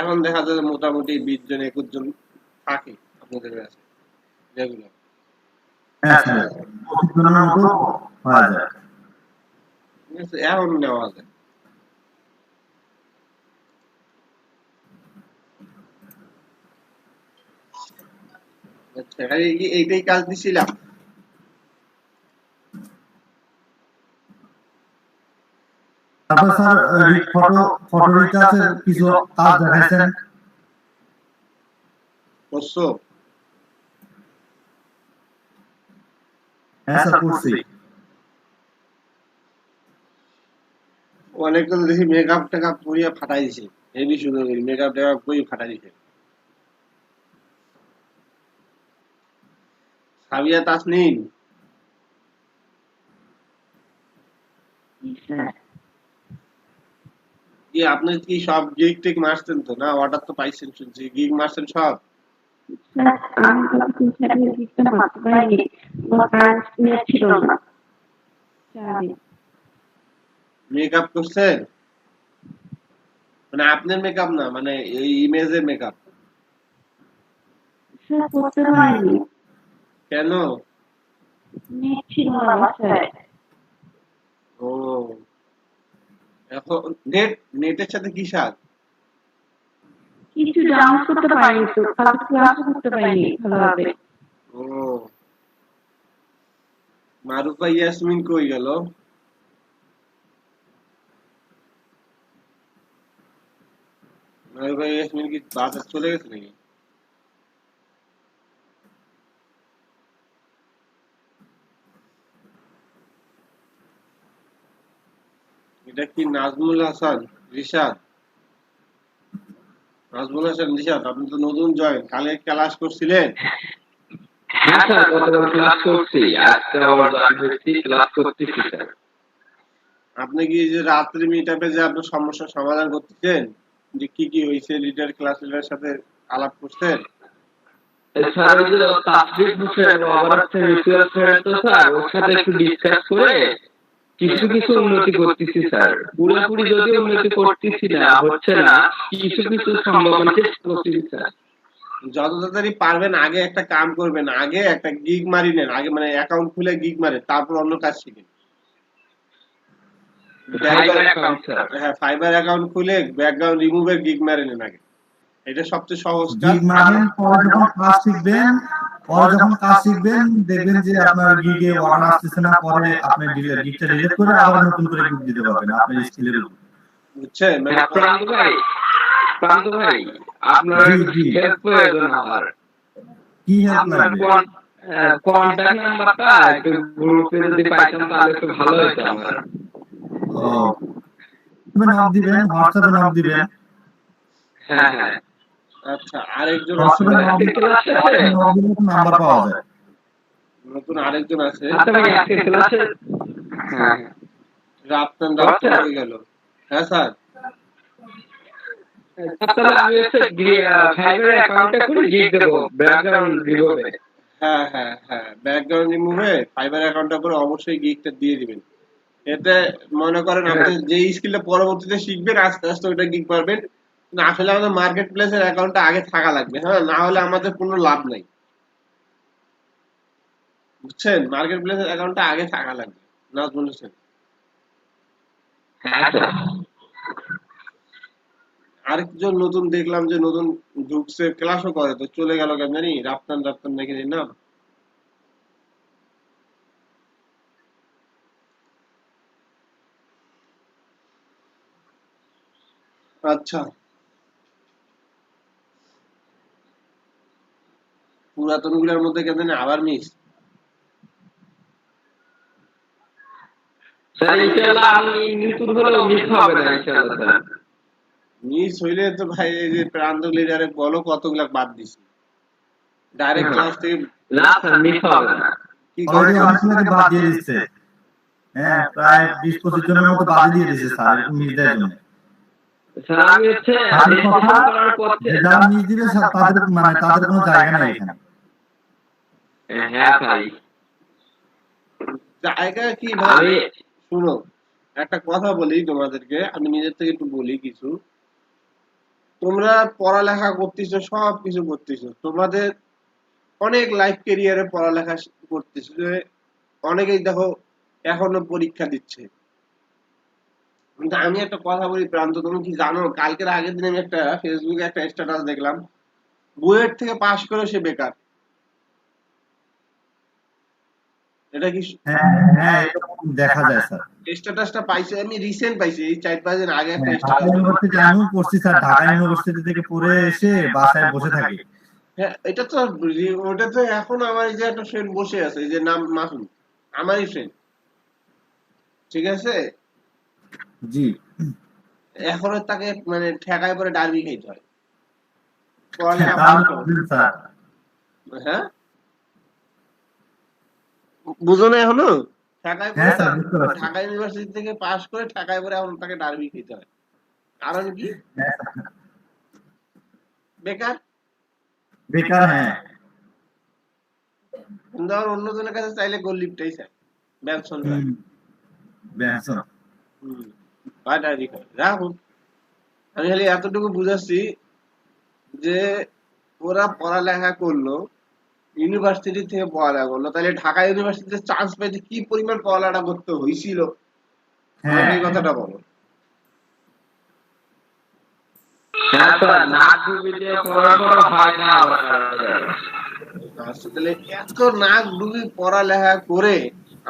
এখন দেখা যায় মোটামুটি 20 জন 21 জন থাকে আপনাদের কাছে রেগুলার। হ্যাঁ স্যার, 25 জনের মতো হয়ে যায়। ঠিক আছে, এখন নেওয়া যায়। আচ্ছা, এইটাই কাজ দিছিলাম। তারপর স্যার ফটো রিটাচের কিছু কাজ দেখাইছেন। করছো? হ্যাঁ স্যার করছি। অনেকে তো দেখি মেকআপ টেকআপ করিয়া ফাটাই দিছে, হেভি সুন্দর করে মেকআপ টেকআপ করে ফাটাই দিছে। সাবিয়া তাসনিম, কি আপনি কি সব গিগ টিগ মারছেন তো? না অর্ডার তো পাইছেন শুনছি, গিগ মারছেন সব? আমি তো 3-4 দিন দিতে মারতে পারিনি, আমার কারেন্ট নেট ছিল না। মেকআপ করছেন? মানে আপনার মেকআপ না, মানে এই ইমেজের মেকআপ? স্যার করতে পারিনি, কেন? নেট ছিল না বাসায়। ও, এখন নেটের সাথে কি সাজ? কিছু ডাউনলোড করতে পারিনি তো, খালি ক্লাস করতে পারিনি ভালোভাবে। ও, মারুফা ইয়াসমিন কই গেল? মারুফা ইয়াসমিন কি বাজার চলে গেছে নাকি? এটা কি নাজমুল হাসান রিশাদ? নাজমুল হাসান রিশাদ, আপনি তো নতুন জয়েন, কালে ক্লাস করছিলেন? হ্যাঁ স্যার, গতকাল ক্লাস করছি, আজকে আবার জয়েন হয়েছি, ক্লাস করতেছি স্যার। আপনি কি যে রাত্রি মিটআপে যে আপনার সমস্যার সমাধান করতেছেন, যে কি কি হয়েছে লিডার ক্লাস লিডারের সাথে আলাপ করছেন? স্যার ওই যে তাসরিফ হোসেন আবার মিউচুয়াল ফ্রেন্ড তো স্যার, ওর সাথে একটু ডিসকাস করে কিছু কিছু উন্নতি করতেছি স্যার। পুরোপুরি যদি উন্নতি করতেছি না, হচ্ছে না, কিছু কিছু সম্ভাবনা চেষ্টা করতেছি স্যার। যত তাড়াতাড়ি পারবেন আগে একটা কাম করবেন, আগে একটা গিগ মারি নেন, আগে মানে অ্যাকাউন্ট খুলে গিগ মারেন, তারপর অন্য কাজ শিখেন। হ্যাঁ, ফাইবার অ্যাকাউন্ট খুলে ব্যাকগ্রাউন্ড রিমুভের গিগ মারি নেন আগে, এটা সবচেয়ে সহজ কাজ। গিগ মারবেন, পরে যখন কাজ শিখবেন, দেখবেন যে আপনার গিগে অর্ডার আসতেছে না, পরে আপনি গিগটা ডিলিট করে আবার নতুন করে গিগ দিতে পারবেন আপনার স্কিলের উপর। বুঝছেন? মানে প্রান্ত ভাই, আপনার হেল্প প্রয়োজন আমার। কি হেল্প লাগবে? কন্টাক্ট নাম্বারটা একটু গ্রুপে যদি পাইতাম তাহলে একটু ভালো হতো আমার। ও, তুমি নক দিবেন, হোয়াটসঅ্যাপে নক দিবেন। হ্যাঁ হ্যাঁ। আচ্ছা, আরেকজন নাম্বার পাওয়া যায়। নতুন আরেকজন আছে, হ্যাঁ, রাপ্তান হয়ে গেল। হ্যাঁ স্যার, আমি ফাইবার অ্যাকাউন্টটা খুলে গিগ দেব ব্যাকগ্রাউন্ড রিমুভে। হ্যাঁ হ্যাঁ হ্যাঁ, ব্যাকগ্রাউন্ড রিমুভে ফাইবার অ্যাকাউন্টটা করে অবশ্যই গিগটা দিয়ে দিবেন। এতে মনে করেন আপনি যে স্কিলটা পরবর্তীতে শিখবেন আস্তে আস্তে ওইটা গিগ পারবেন। কিন্তু আসলে আমাদের মার্কেট প্লেসের অ্যাকাউন্টটা আগে থাকা লাগবে, হ্যাঁ, না হলে আমাদের কোনো লাভ নাই। বুঝছেন? মার্কেট প্লেসের অ্যাকাউন্টটা আগে থাকা লাগবে, নাজমুল হোসেন। হ্যাঁ স্যার। আরেকজন নতুন দেখলাম যে নতুন ঢুকছে, ক্লাসও করে, তো চলে গেল কেন জানি, রাপ্তান নাকি নাম। আচ্ছা, পুরাতন গুলার মধ্যে কেন জানি আবার মিস। স্যার ইনশাআল্লাহ আমি নতুন হলেও মিস হবে না ইনশাআল্লাহ স্যার। মিস হইলে তো ভাই এই যে প্রান্ত লিডারে বলো কতগুলা বাদ দিছি, ডাইরেক্ট ক্লাস থেকে। না স্যার, মিস হবে না। কি অলরেডি অনেকগুলোকে বাদ দিয়ে দিচ্ছে। হ্যাঁ, প্রায় 20-25 জনের মতো বাদ দিয়ে দিয়েছে স্যার এরকম মিস দেওয়ার জন্য। স্যার আমি হচ্ছে রেজিস্ট্রেশন করার পর যারা মিস দিবে তাদের মানে তাদের কোনো জায়গা নাই এখানে। হ্যাঁ ভাই, জায়গা কি ভাই? শুনো, একটা কথা বলি তোমাদেরকে, আমি নিজের থেকে একটু বলি কিছু। তোমরা পড়ালেখা করতেছো, সব কিছু করতেছো, তোমাদের অনেক লাইফ ক্যারিয়ারে পড়ালেখা করতেছো, অনেকেই দেখো এখনো পরীক্ষা দিচ্ছে। কিন্তু আমি একটা কথা বলি প্রান্ত, তুমি কি জানো কালকের আগের দিন আমি একটা ফেসবুকে একটা স্ট্যাটাস দেখলাম, বুয়েট থেকে পাশ করে সে বেকার। এটা কি হ্যাঁ হ্যাঁ, এরকম দেখা যায় স্যার। স্ট্যাটাসটা পাইছি আমি, রিসেন্ট পাইছি, এই 4-5 দিন আগে একটা হ্যাঁ, ঢাকা স্ট্যাটাস। ইউনিভার্সিটি আমিও পড়ছি স্যার, ঢাকা ইউনিভার্সিটি থেকে পড়ে এসে বাসায় বসে থাকি। হ্যাঁ, এটা তো ওটা তো এখন আমার এই যে একটা ফ্রেন্ড বসে আছে, এই যে নাম মাসুম, আমারই ফ্রেন্ড, ঠিক আছে, জি এখনো তাকে মানে ঠেকায় পরে ডার্বি খাইতে হয় হ্যাঁ, পড়ালেখা তাহলে পাস করো। বুঝলেন স্যার। হ্যাঁ, বুঝো না এখনো? ঢাকায় হ্যাঁ পড়ে স্যার, বুঝতে পারছি। ঢাকা ইউনিভার্সিটি থেকে পাশ করে ঢাকায় পড়ে এখন তাকে ডার্বি খেতে হয়। কারণ কি? হ্যাঁ স্যার, বেকার। বেকার হ্যাঁ। কিন্তু আবার অন্যজনের কাছে চাইলে গোল লিপটাই চায়, ব্যবসন চায়। হুম, বেনসন। বা ডার্বি খায়, রাখুন। আমি খালি এতটুকু বুঝাচ্ছি যে ওরা পড়ালেখা করলো, ইউনিভার্সিটি থেকে পড়ালেখা করলো, তাহলে ঢাকা ইউনিভার্সিটিতে চান্স পেতে কি পরিমাণ পড়ালেখা করতে হয়েছিল, আমাকে হ্যাঁ এই কথাটা বলো। হ্যাঁ স্যার, নাক ডুবে দিয়ে পড়ার পর হয় না আবার। আচ্ছা, তাহলে এত নাক ডুবি পড়ালেখা করে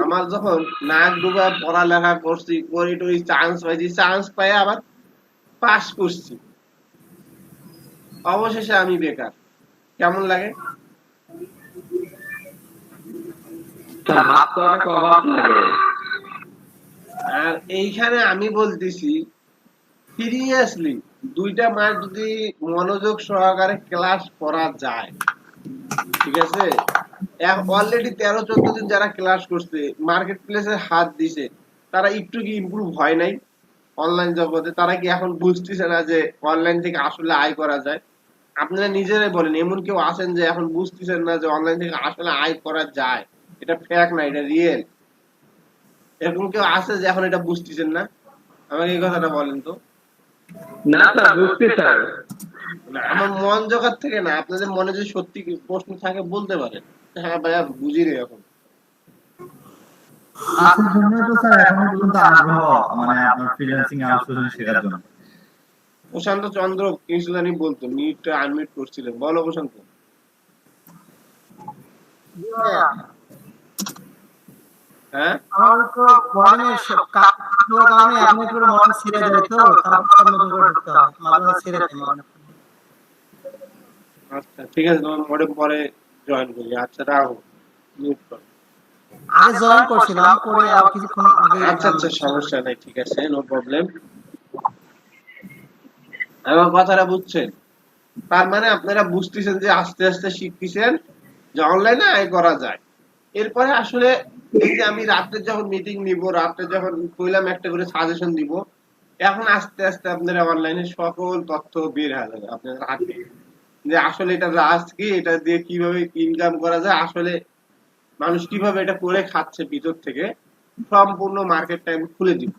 আমার যখন নাক ডুবা পড়ালেখা করছি, করে টরি চান্স পাইছি, চান্স পাই আবার পাস করছি, অবশেষে আমি বেকার, কেমন লাগে? স্যার ভাব তো অনেক অভাব লাগে। আর এইখানে আমি বলতেছি সিরিয়াসলি, 2টা মাস যদি মনোযোগ সহকারে ক্লাস করা যায়, ঠিক আছে, অলরেডি 13-14 দিন যারা ক্লাস করছে, মার্কেট প্লেসে হাত দিছে, তারা একটু কি ইমপ্রুভ হয় নাই অনলাইন জগতে? তারা কি এখন বুঝতেছে না যে অনলাইন থেকে আসলে আয় করা যায়? আপনারা নিজেরাই বলেন, এমন কেউ আছেন যে এখন বুঝতেছেন না যে অনলাইন থেকে আসলে আয় করা যায়? এটা ফ্যাক্ট না, এটা রিয়েল। এরকম কেউ আছে যে এখন এটা বুঝতেছেন না? আমাকে এই কথাটা বলেন তো। না স্যার, বুঝছি স্যার। না, আমার মন জোগাড় থেকে না, আপনাদের মনে যদি সত্যি প্রশ্ন থাকে বলতে পারেন, হ্যাঁ ভাইয়া বুঝি রে এখন। আপনার জন্য তো স্যার এখনো পর্যন্ত আগ্রহ, মানে আপনার ফ্রিল্যান্সিং আউটসোর্সিং শেখার জন্য। প্রশান্ত চন্দ্র কিছু জানি বলতো, মিউটটা আনমিউট করছিলেন, বলো প্রশান্ত। হ্যাঁ, আমার তো মর্নিংয়ে কাজ করার কারণে এখন একটু মন ছেড়ে যায়, তো তারপর নতুন করে ঢুকতে হয়, মাঝে মাঝে ছেড়ে দেয় মনে। আচ্ছা ঠিক আছে, তোমার মডেম পরে জয়েন করি। আচ্ছা রাখো, মিউট করো। আগে জয়েন করছিলাম, পরে আর কিছুক্ষণ আগে আচ্ছা আচ্ছা, সমস্যা নাই, ঠিক আছে, নো প্রবলেম। আমার কথাটা বুঝছেন? তার মানে আপনারা বুঝতেছেন যে আস্তে আস্তে শিখতেছেন যে অনলাইনে আয় করা যায়। এরপরে আসলে এই যে আমি রাত্রে যখন মিটিং নিব, রাত্রে যখন কইলাম একটা করে সাজেশন দিব, এখন আস্তে আস্তে আপনারা অনলাইনে সকল তথ্য বের হয়ে যাবে আপনাদের হাতে, যে আসলে এটা রাজ কি, এটা দিয়ে কিভাবে ইনকাম করা যায়, আসলে মানুষ কিভাবে এটা করে খাচ্ছে ভিতর থেকে, সম্পূর্ণ মার্কেটটা আমি খুলে দিব।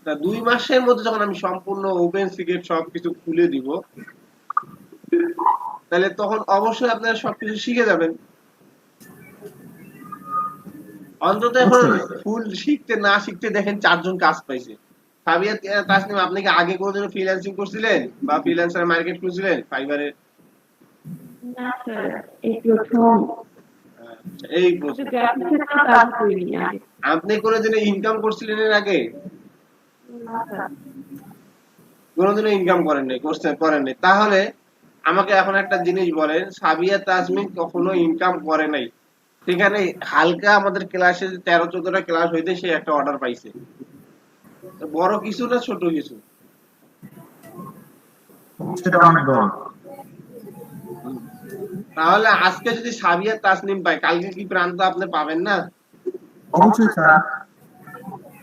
তা 2 মাসের মধ্যে যখন আমি সম্পূর্ণ ওপেন সিক্রেট সবকিছু খুলে দিব, তাহলে তখন অবশ্যই আপনারা সবকিছু শিখে যাবেন। অন্তত এখন ফুল শিখতে না শিখতে দেখেন 4 জন কাজ পাইছে। সাবিয়া তাসনিম, আপনি কি আগে কোনোদিন ফ্রিল্যান্সিং করছিলেন বা ফ্রিল্যান্সার মার্কেট করছিলেন ফাইবারে? না স্যার, এই প্রথম। এই প্রশ্ন। গ্রাফিক্সের কাজ করিনি আগে। আপনি কোনোদিন ইনকাম করছিলেন এর আগে? না স্যার। কোনোদিনও ইনকাম করেন নাই, করেন নাই, তাহলে আমাকে এখন একটা জিনিস বলেন, সাবিয়া তাজমিন কখনো ইনকাম করে নাই, সেখানে হালকা আমাদের ক্লাসে 13-14টা ক্লাস হইতে সে একটা অর্ডার পাইছে, বড় কিছু না ছোট কিছু? সেটা অনেক বড়। তাহলে আজকে যদি সাবিয়া তাসনিম পায়, কালকে কি প্রান্ত আপনি পাবেন না? অবশ্যই স্যার।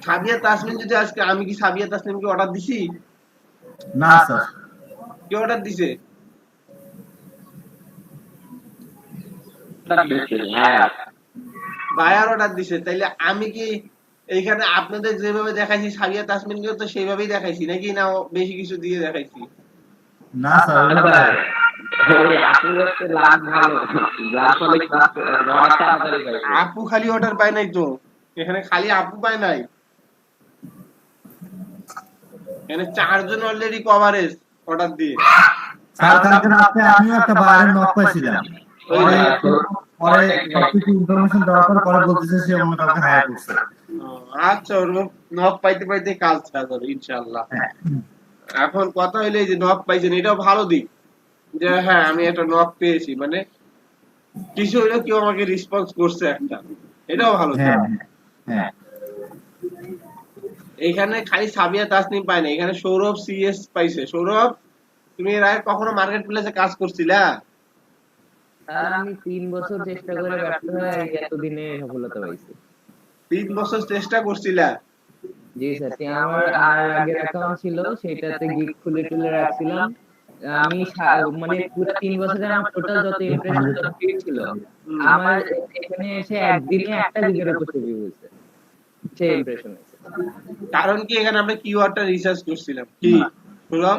সাবিয়া তাসনিম যদি আজকে, আমি কি সাবিয়া তাসনিমকে অর্ডার দিছি? না স্যার। কে অর্ডার দিছে? হ্যাঁ বায়ার অর্ডার দিছে। তাইলে আমি কি এইখানে আপনাদের যেভাবে দেখাইছি সাবিয়া তাসমিনকে তো সেইভাবেই দেখাইছি নাকি, না বেশি কিছু দিয়ে দেখাইছি? না স্যার ওগুলো স্যার ওই আপুর হচ্ছে লাভ ভালো, যার ফলে ক্লাস রড তাড়াতাড়ি পাইছে। আপু খালি অর্ডার পায় নাই তো, এখানে খালি আপু পায় নাই, এখানে 4 জন অলরেডি কভারেজ অর্ডার দিয়ে। স্যার কালকে রাতে আমিও একটা বাইরে নক পাইছিলাম, ওই পরে যে, পরে সবকিছু ইনফরমেশন দেওয়ার পরে বলতেছে সে অন্য কাউকে হায়ার করছে। আচ্ছা ওরকম নক পাইতে পাইতে কাজ ছাড়া যাবে ইনশাআল্লাহ। হ্যাঁ এখন কথা হইলে যে নক পাইছেন এটাও ভালো দিক, যে হ্যাঁ আমি একটা নক পেয়েছি, মানে কিছু হইলেও কেউ আমাকে রেসপন্স করছে একটা, এটাও ভালো দিক। হ্যাঁ হ্যাঁ এইখানে খালি সাবিয়া তাসনিম পায় না, এখানে সৌরভ সিএস পাইছে। সৌরভ, তুমি এর আগে কখনো মার্কেট প্লেসে কাজ করছিলা? স্যার আমি 3 বছর চেষ্টা করে ব্যর্থ হয়ে এতদিনে সফলতা পাইছি। 3 বছর চেষ্টা করছিলা? জি স্যার, আমার আর আগের অ্যাকাউন্ট ছিল সেটাতে গিগ খুলে টুলে রাখছিলাম। আমি মানে পুরো 3 বছরে আমার টোটাল যত ইমপ্রেশন যত ভিউ ছিল, আমার এখানে এসে একদিনে একটা গিগের উপর ভিউ হয়েছে, সেই ইমপ্রেশন হয়েছে। কারণ কি এখানে আমরা কিওয়ার্ডটা রিসার্চ করছিলাম কি সৌরভ?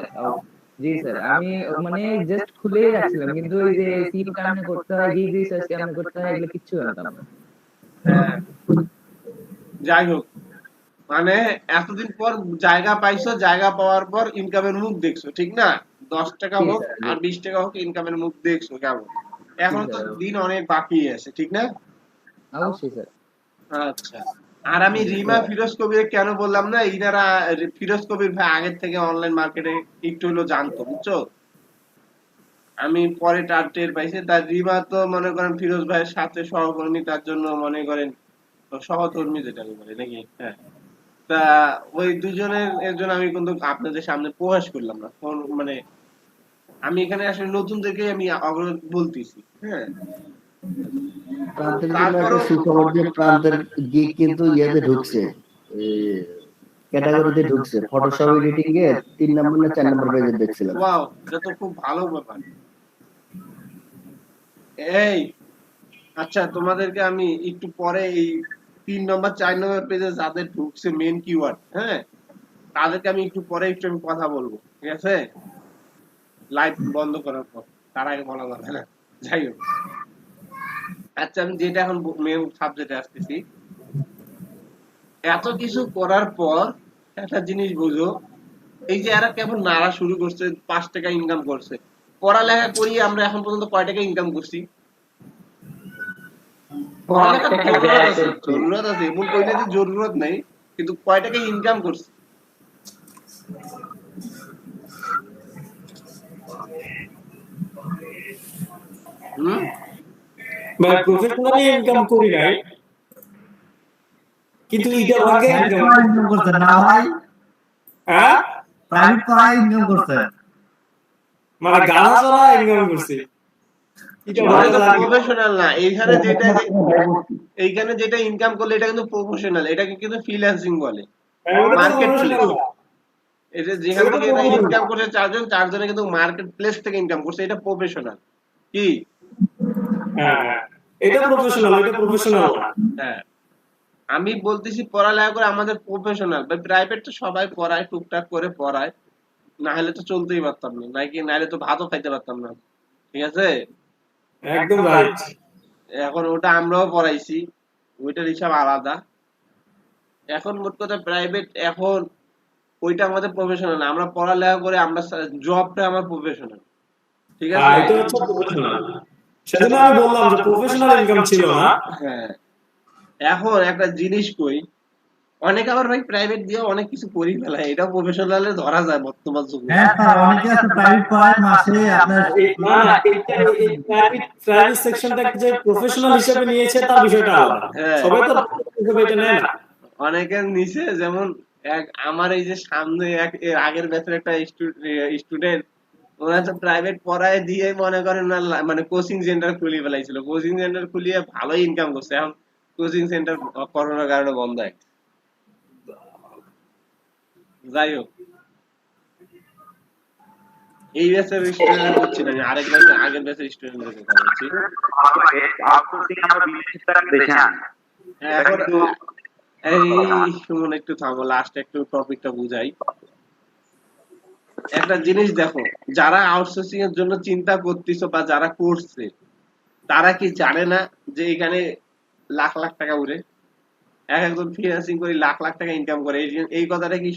জি স্যার, আমি মানে জাস্ট খুলেই রাখছিলাম, কিন্তু ওই যে সিম কেমনে করতে হয়, গিগ রিসার্চ কেমনে করতে হয়, এগুলো কিচ্ছু জানতাম না। যাই হোক, মানে এতদিন পর জায়গা পাইছো, জায়গা পাওয়ার পর ইনকামের মুখ দেখছো, ঠিক না? 10 টাকা জি হোক স্যার, জি। আর 20 টাকা হোক, ইনকামের মুখ দেখছো কেমন। এখন তো স্যার। দিন অনেক বাকি আছে, ঠিক না? অবশ্যই স্যার। আচ্ছা, আর আমি রিমা ফিরোজ কবির কেন বললাম না, ইনারা ফিরোজ কবির ভাই আগের থেকে অনলাইন মার্কেটে একটু হলো জানতো, বুঝছো? আমি পরে তার টের পাইছি। তার রিমা তো মনে করেন ফিরোজ ভাইয়ের সাথে সহকর্মী, তার জন্য মনে করেন সহকর্মী যেটা বলে নাকি, হ্যাঁ। তা ওই দুজনের একজন আমি কিন্তু আপনাদের সামনে প্রকাশ করলাম না, মানে আমি এখানে আসলে নতুনদেরকে আমি অগ্রহ বলতেছি, হ্যাঁ। প্রান্তের জন্য একটা তারপরও সুখবর যে প্রান্তের গিগ কিন্তু ইয়েতে ঢুকছে, ক্যাটাগরিতে ঢুকছে, ফটোশপ এডিটিং এ 3 নম্বর না 4 নম্বর পেজে দেখছিলাম। ওয়াও, এটা তো খুব ভালো ব্যাপার। এই আচ্ছা, তোমাদেরকে আমি একটু পরে এই 3 নম্বর 4 নম্বর পেজে যাদের ঢুকছে মেন কিওয়ার্ড, হ্যাঁ, তাদেরকে আমি একটু পরে একটু আমি কথা বলবো, ঠিক আছে? লাইভ বন্ধ করার পর, তার আগে বলা যাবে না। যাই হোক, আচ্ছা আমি যেটা এখন মেন সাবজেক্টে আসতেছি, এত কিছু করার পর একটা জিনিস বুঝো, এই যে এরা কেবল নাড়া শুরু করছে, 5 টাকা ইনকাম করছে। পড়ালেখা করি আমরা এখন পর্যন্ত কয় টাকা ইনকাম করছি? পড়ালেখার জরুরত আছে, এমন কইলে যে জরুরত নাই, কিন্তু কয় টাকা ইনকাম করছি? হুম, ভাই প্রফেশনালি ইনকাম করি নাই, কিন্তু এটা ভাগে ইনকাম ইনকাম করছে না ভাই, হ্যাঁ প্রাইভেট পড়ায় ইনকাম করছে। মানে গানা চলা ইনকাম করছি, এটা এটা ভালো তো লাগে। প্রফেশনাল না। এইখানে যেটা ইনকাম করলে এটা কিন্তু প্রফেশনাল, এটাকে কিন্তু ফ্রিল্যান্সিং বলে, মার্কেট প্লেস। এটা যেখান থেকে এটা ইনকাম করছে 4 জন, 4 জনে কিন্তু মার্কেট প্লেস থেকে ইনকাম করছে, এটা প্রফেশনাল। কি? হ্যাঁ এটা প্রফেশনাল, এটা প্রফেশনাল না। হ্যাঁ, আমি বলতেছি পড়ালেখা করে আমাদের প্রফেশনাল। ভাই প্রাইভেট তো সবাই পড়ায়, টুকটাক করে পড়ায়, না হলে তো চলতেই পারতাম না, নাকি নাহলে তো ভাতও খাইতে পারতাম না, ঠিক আছে? একদম রাইট। এখন ওটা আমরাও পড়াইছি, ওইটার হিসাব আলাদা। এখন মোট কথা প্রাইভেট, এখন ওইটা আমাদের প্রফেশনাল না। আমরা পড়ালেখা করে, আমরা জবটা আমার প্রফেশনাল, ঠিক হ্যাঁ আছে? এটা হচ্ছে প্রফেশনাল, সেজন্য আমি বললাম যে প্রফেশনাল ইনকাম ছিল না। হ্যাঁ, এখন একটা জিনিস কই, অনেক আবার ভাই প্রাইভেট দিয়ে অনেক কিছু করি ফেলায়, এটা প্রফেশনালে ধরা যায় বর্তমান যুগে। হ্যাঁ স্যার, অনেকে আছে প্রাইভেট পড়ায় মাসে আপনার না না, এই প্রাইভেট সেকশনটাকে যে প্রফেশনাল হিসেবে নিয়েছে তার বিষয়টা আলাদা, হ্যাঁ। সবাই তো হিসেবে এটা নেয় না। অনেকের নিচে, যেমন আমার এই যে সামনে এর আগের ব্যাচের একটা স্টুডেন্ট, ওরা তো প্রাইভেট পড়ায় দিয়ে মনে করেন না, মানে কোচিং সেন্টার খুলিয়ে ফেলাইছিল। কোচিং সেন্টার খুলিয়ে ভালোই ইনকাম করছে। এখন কোচিং সেন্টার করোনার কারণে বন্ধ হয়। যাই হোক, এই ব্যাচের স্টুডেন্ট বলছি না, আরেক ব্যাচের, আগের ব্যাচের স্টুডেন্টের কথা বলছি। এখন এই শুনুন, একটু থামো, লাস্ট একটু টপিকটা বুঝাই। একটা জিনিস দেখো, যারা আউটসোর্সিং এর জন্য চিন্তা করতেছো বা যারা করছে তারা কি জানে না যে এখানে লাখ লাখ টাকা উড়ে, একজন ফ্রিল্যান্সিং করে লাখ লাখ টাকা ইনকাম করে, এই কথাটা কি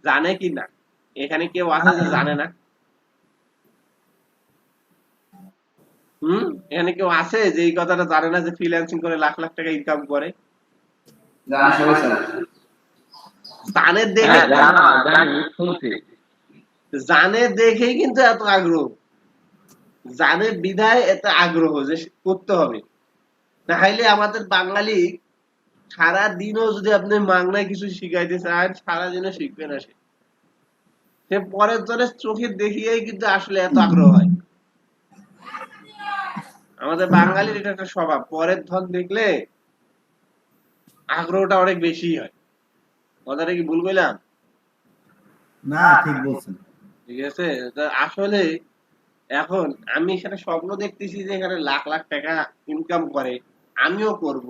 জানে কি না? এখানে কেউ আছে যে জানে না? এখানে কেউ আছে যে এই কথাটা জানে না যে ফ্রিল্যান্সিং করে লাখ লাখ টাকা ইনকাম করে? জানে দেখে, জানে দেখেই কিন্তু এত আগ্রহ, জানে বিধায় এত আগ্রহ যে করতে হবে। না হলে আমাদের বাঙালি সারা দিনও যদি আপনি মাংনায় কিছু শিখাইতে চান সারাদিনও শিখবে না, সে পরের জনের চোখে দেখিয়েই কিন্তু আসলে এত আগ্রহ হয়। আমাদের বাঙালির এটা একটা স্বভাব, পরের ধন দেখলে আগ্রহটা অনেক বেশি হয়। কথাটা কি ভুল বললাম? না, ঠিক বলছেন। ঠিক আছে, আসলে এখন আমি এখানে স্বপ্ন দেখতেছি যে এখানে লাখ লাখ টাকা ইনকাম করে, আমিও করব।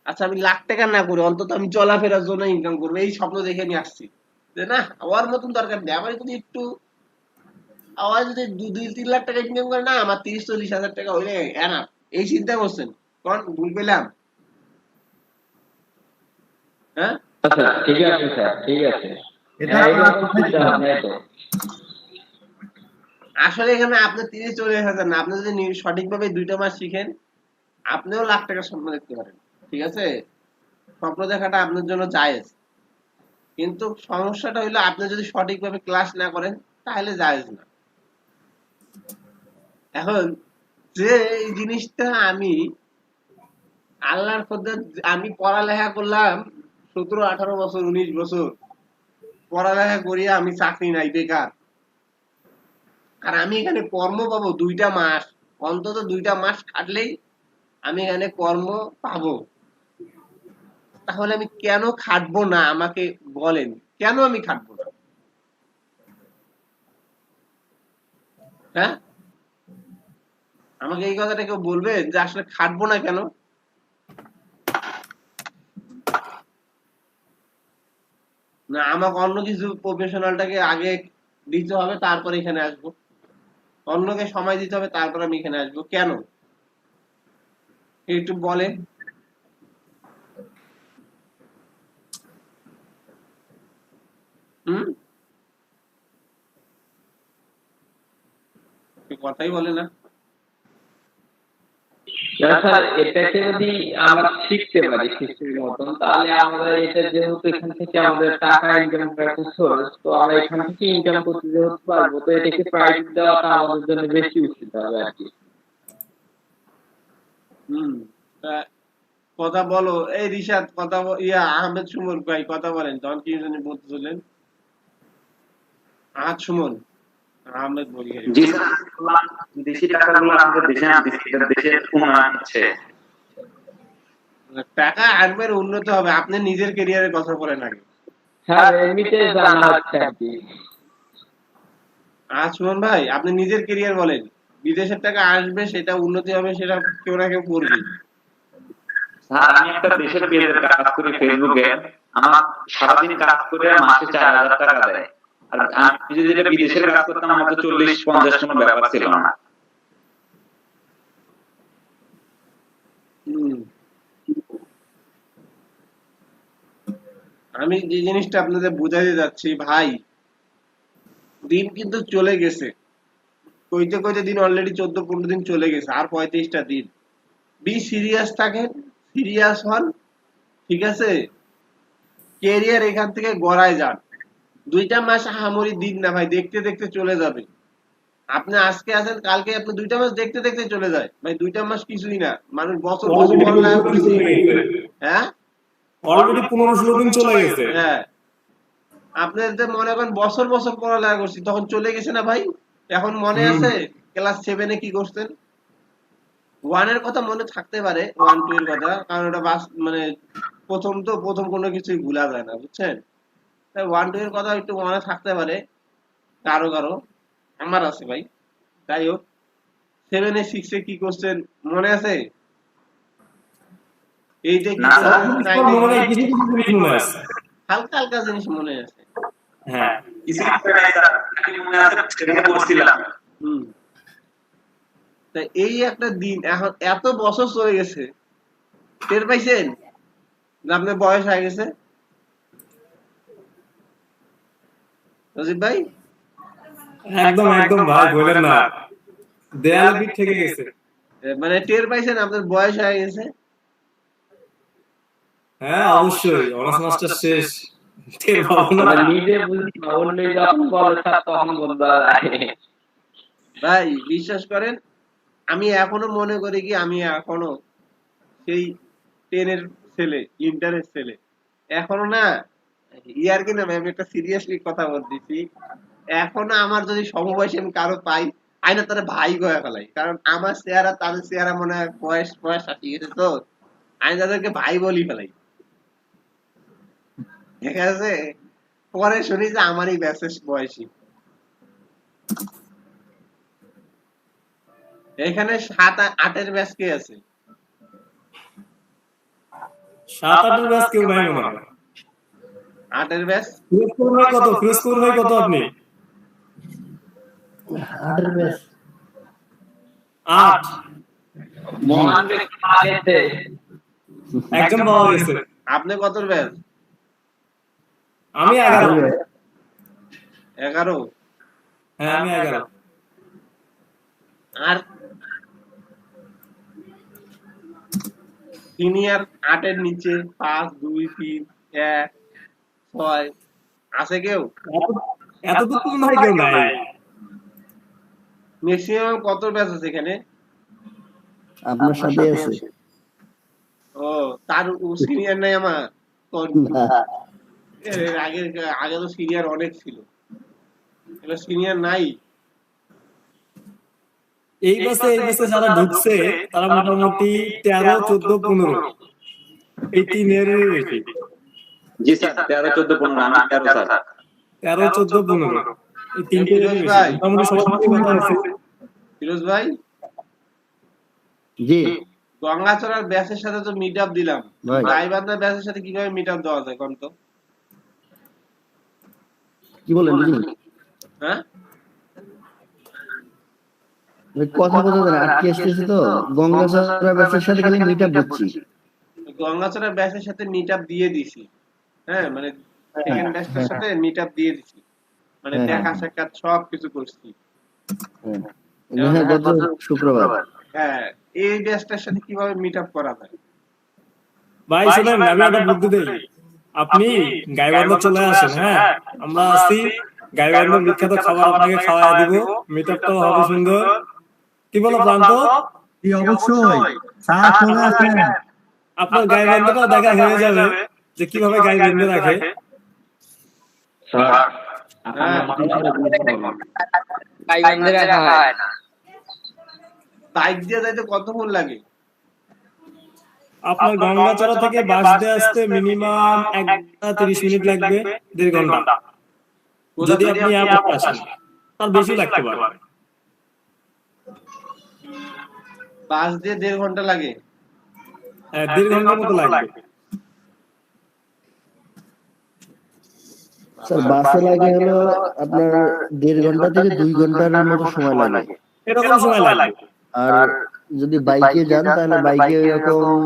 আচ্ছা, আমি লাখ টাকা না করে অন্তত আমি চলাফেরার জন্য ইনকাম করবো, এই স্বপ্ন দেখে নিয়ে আসছি। যে না, আমার মতন দরকার নেই, আমার যদি একটু আওয়াজ যদি 2-3 লাখ টাকা ইনকাম করে না, আমার 30-40 হাজার টাকা হইলে এনাফ, এই চিন্তা করছেন। কোন ভুল পেলাম? হ্যাঁ, আচ্ছা ঠিক আছে স্যার, ঠিক আছে। এটা আসলে এখানে আপনি 30-40 হাজার না, আপনি যদি সঠিকভাবে 2টা মাস শিখেন আপনিও লাখ টাকার স্বপ্ন দেখতে পারেন। ঠিক আছে, স্বপ্ন দেখাটা আপনার জন্য জায়েজ, কিন্তু সমস্যাটা হইলো আপনি যদি সঠিকভাবে ক্লাস না করেন তাহলে জায়েজ না। এখন যে এই জিনিসটা আমি আল্লাহর কদরত, আমি পড়ালেখা করলাম 17-18 বছর, 19 বছর পড়ালেখা করিয়া আমি চাকরি নাই, বেকার। আর আমি এখানে কর্ম পাবো 2টা মাস, অন্তত 2টা মাস খাটলেই আমি এখানে কর্ম পাবো। তাহলে আমি কেন খাটবো না? আমাকে বলেন, কেন আমি খাটবো না? হ্যাঁ, আমাকে এই কথাটা কেউ বলবেন যে আসলে খাটবো না কেন? না, আমাকে অন্য কিছু প্রফেশনালটাকে আগে দিতে হবে, তারপরে এখানে আসবো, অন্যকে সময় দিতে হবে, তারপর আমি এখানে আসবো, কেন? একটু বলেন। কথাই বলে না। স্যার, এটাকে যদি আমরা শিখতে পারি শিশুর মতন, তাহলে আমরা এটা যেহেতু এখান থেকে আমাদের টাকা ইনকাম করার একটা সোর্স, তো আমরা এখান থেকে ইনকাম করতে যেহেতু পারবো, তো এটাকে প্রায়োরিটি দেওয়াটা আমাদের জন্য বেশি উচিত হবে আর কি। কথা বলো, এই রিশাদ কথা আহমেদ সুমন ভাই কথা বলেন, তখন কি জানি বলতে চলেন? আহমেদ সুমন, আহমেদ বলি। জি স্যার, দেশি টাকাগুলো আমাদের দেশে আনতেছি, এটা দেশের উন্নয়ন হচ্ছে। টাকা আনবেন, উন্নত হবে, আপনি নিজের ক্যারিয়ারের কথা বলেন আগে। হ্যাঁ, এমনিতে জানা হচ্ছে আর কি। সুমন ভাই, আপনি নিজের ক্যারিয়ার বলেন, বিদেশের টাকা আসবে, সেটা উন্নতি হবে, সেটা কেউ না কেউ করবে। স্যার, আমি একটা দেশের পেজের কাজ করি ফেসবুকে, আমার সারাদিন কাজ করে মাসে 4000 টাকা দেয়। আর আমি যদি এটা বিদেশের কাজ করতাম আমার তো 40-50 কোনো ব্যাপার ছিল না। আমি যে জিনিসটা আপনাদের বুঝাতে যাচ্ছি ভাই, দিন কিন্তু চলে গেছে, কইতে কইতে দিন অলরেডি 14-15 দিন চলে গেছে, আর 35টা দিন। বি সিরিয়াস থাকেন, সিরিয়াস হন, ঠিক আছে? ক্যারিয়ার এখান থেকে গড়ায় যান। 2টা মাস আহামরি দিন না ভাই, দেখতে দেখতে চলে যাবে। আপনি আজকে আছেন, কালকে আপনি 2টা মাস দেখতে দেখতে চলে যায় ভাই। 2টা মাস কিছুই না, মানুষ বছর বছর পড়ালেখা করছে। হ্যাঁ, অলরেডি 15-16 দিন চলে গেছে। হ্যাঁ, আপনাদের মনে করেন বছর বছর পড়ালেখা করছি, তখন চলে গেছে না ভাই? এখন মনে আছে ক্লাস 7-এ কি করতেন? 1 এর কথা মনে থাকতে পারে, 1-2 এর কথা, কারণ ওটা মানে প্রথম কোনো কিছুই ভুলা যায় না, বুঝছেন? তাই 1-2 এর কথা একটু মনে থাকতে পারে কারো কারো, আমার আছে ভাই। যাই হোক, 7-এ 6-এ কি করছেন মনে আছে? এইটা কি করছেন? হালকা হালকা জিনিস মনে আছে। হ্যাঁ কিছু করে নাই স্যার, আমি মনে আছে সেখানে পড়ছিলাম। হুম। তা এই একটা দিন এখন এত বছর চলে গেছে, টের পাইছেন যে আপনার বয়স হয়ে গেছে? রজিব ভাই, একদম একদম ভাই বলেন না, দেয়ালে পিঠ থেকে গেছে। মানে টের পাইছেন আপনার বয়স হয়ে গেছে? হ্যাঁ অবশ্যই, অনার্স মাস্টার শেষ, টের পাবো না? মানে নিজে বুঝি না, অন্য যখন বলে স্যার তখন বোঝা যায়। ভাই বিশ্বাস করেন, আমি এখনো মনে করি কি আমি এখনো সেই 10 ছেলে, ইন্টারের ছেলে এখনো না। ইয়ার কি না, আমি একটা সিরিয়াসলি কথা বলতেছি, এখনো আমার যদি সমবয়সী আমি কারো পাই, আইনা তারা ভাই গয়া ফেলাই, কারণ আমার চেহারা তাদের চেহারা মনে হয় বয়স বয়স আসি গেছে, তো আমি তাদেরকে ভাই বলি ফেলাই, ঠিক আছে? পরে শুনি যে আমারই ব্যাচের বয়সী। এখানে 7-8 ব্যাচ কে আছে? 7-8 ব্যাচ কেউ নাই মনে হয়। 8 ব্যাচ ফিরোজপুর ভাই কত? ফিরোজপুর ভাই কত আপনি? 8 ব্যাচ 8। মহান ব্যক্তি মারা গেছে। একজন পাওয়া গেছে। আপনি কত ব্যাচ? আমি 11। 11? হ্যাঁ আমি 11। আর সিনিয়র 8 এর নিচে 5, 2, 3, 1, 6 আছে কেউ? এতটুকু ভাই কেউ নাই। ম্যাক্সিমাম কত ব্যাচ আছে এখানে? আপনার সাথে আছে? ও, তার সিনিয়র নাই আমার? না, এর আগে আগে তো সিনিয়র অনেক ছিল, এবার সিনিয়র নাই। এই ব্যাচে যারা ঢুকছে তারা মোটামুটি 13, 14, 15 এই তিনের বেশি। জি স্যার, 13, 14, 15, আমি 13 স্যার। 13, 14, 15 এই তিনটে ফিরোজ ভাই, মোটামুটি সবার সাথে কথা হয়েছে। ফিরোজ ভাই, জি গঙ্গাচড়ার ব্যাচের সাথে তো মিট আপ দিলাম, ভাই। গাইবান্ধার ব্যাচের সাথে কিভাবে মিট আপ দেওয়া যায় কোন তো? কি বলেন বুঝলি? হ্যাঁ, কথা বলতে দেন, আটকে আসতেছে তো। গঙ্গাচড়া ব্যাচের সাথে খালি মিট আপ দিচ্ছি। গঙ্গাচড়ার ব্যাচের সাথে মিট আপ দিয়ে দিছি, হ্যাঁ, মানে সেকেন্ড ব্যাচটার সাথে মিট আপ দিয়ে দিছি, মানে হ্যাঁ। দেখা সাক্ষাৎ সব কিছু করছি। হ্যাঁ, গত শুক্রবার। হ্যাঁ, এই ব্যাচটার সাথে কিভাবে মিট আপ করা যায়? ভাই শুনেন, আমি একটা বুদ্ধি দেই, আপনি গাইবান্ধা চলে আসেন, হ্যাঁ আমরা আসি, গাইবান্ধার বিখ্যাত খাবার আপনাকে খাওয়া দিব, মিটআপটাও হবে সুন্দর। কি বলো প্রান্ত? জি অবশ্যই, স্যার চলে আসেন। আপনার গাইবান্ধাটাও দেখা হয়ে যাবে যে কিভাবে গাই বেঁধে রাখে। স্যার হ্যাঁ, গাইবান্ধা রাখা হয় না। বাইক দিয়ে যাইতে কতক্ষণ লাগে? আপনার গঙ্গাচড়া থেকে বাস দিয়ে আসতে মিনিমাম 1 ঘন্টা 30 মিনিট লাগবে, 1.5 ঘন্টা যদি আপনি এয়ারপোর্টে আসেন, তার বেশি লাগতে পারে। বাস দিয়ে 1.5 ঘন্টা লাগে? হ্যাঁ 1.5 ঘন্টার মতো লাগবে। স্যার বাসে লাগে হলো আপনার 1.5 ঘন্টা থেকে 2 ঘন্টার মতো সময় লাগে। এরকম সময় লাগবে। আর যদি বাইকে যান তাহলে বাইকে এরকম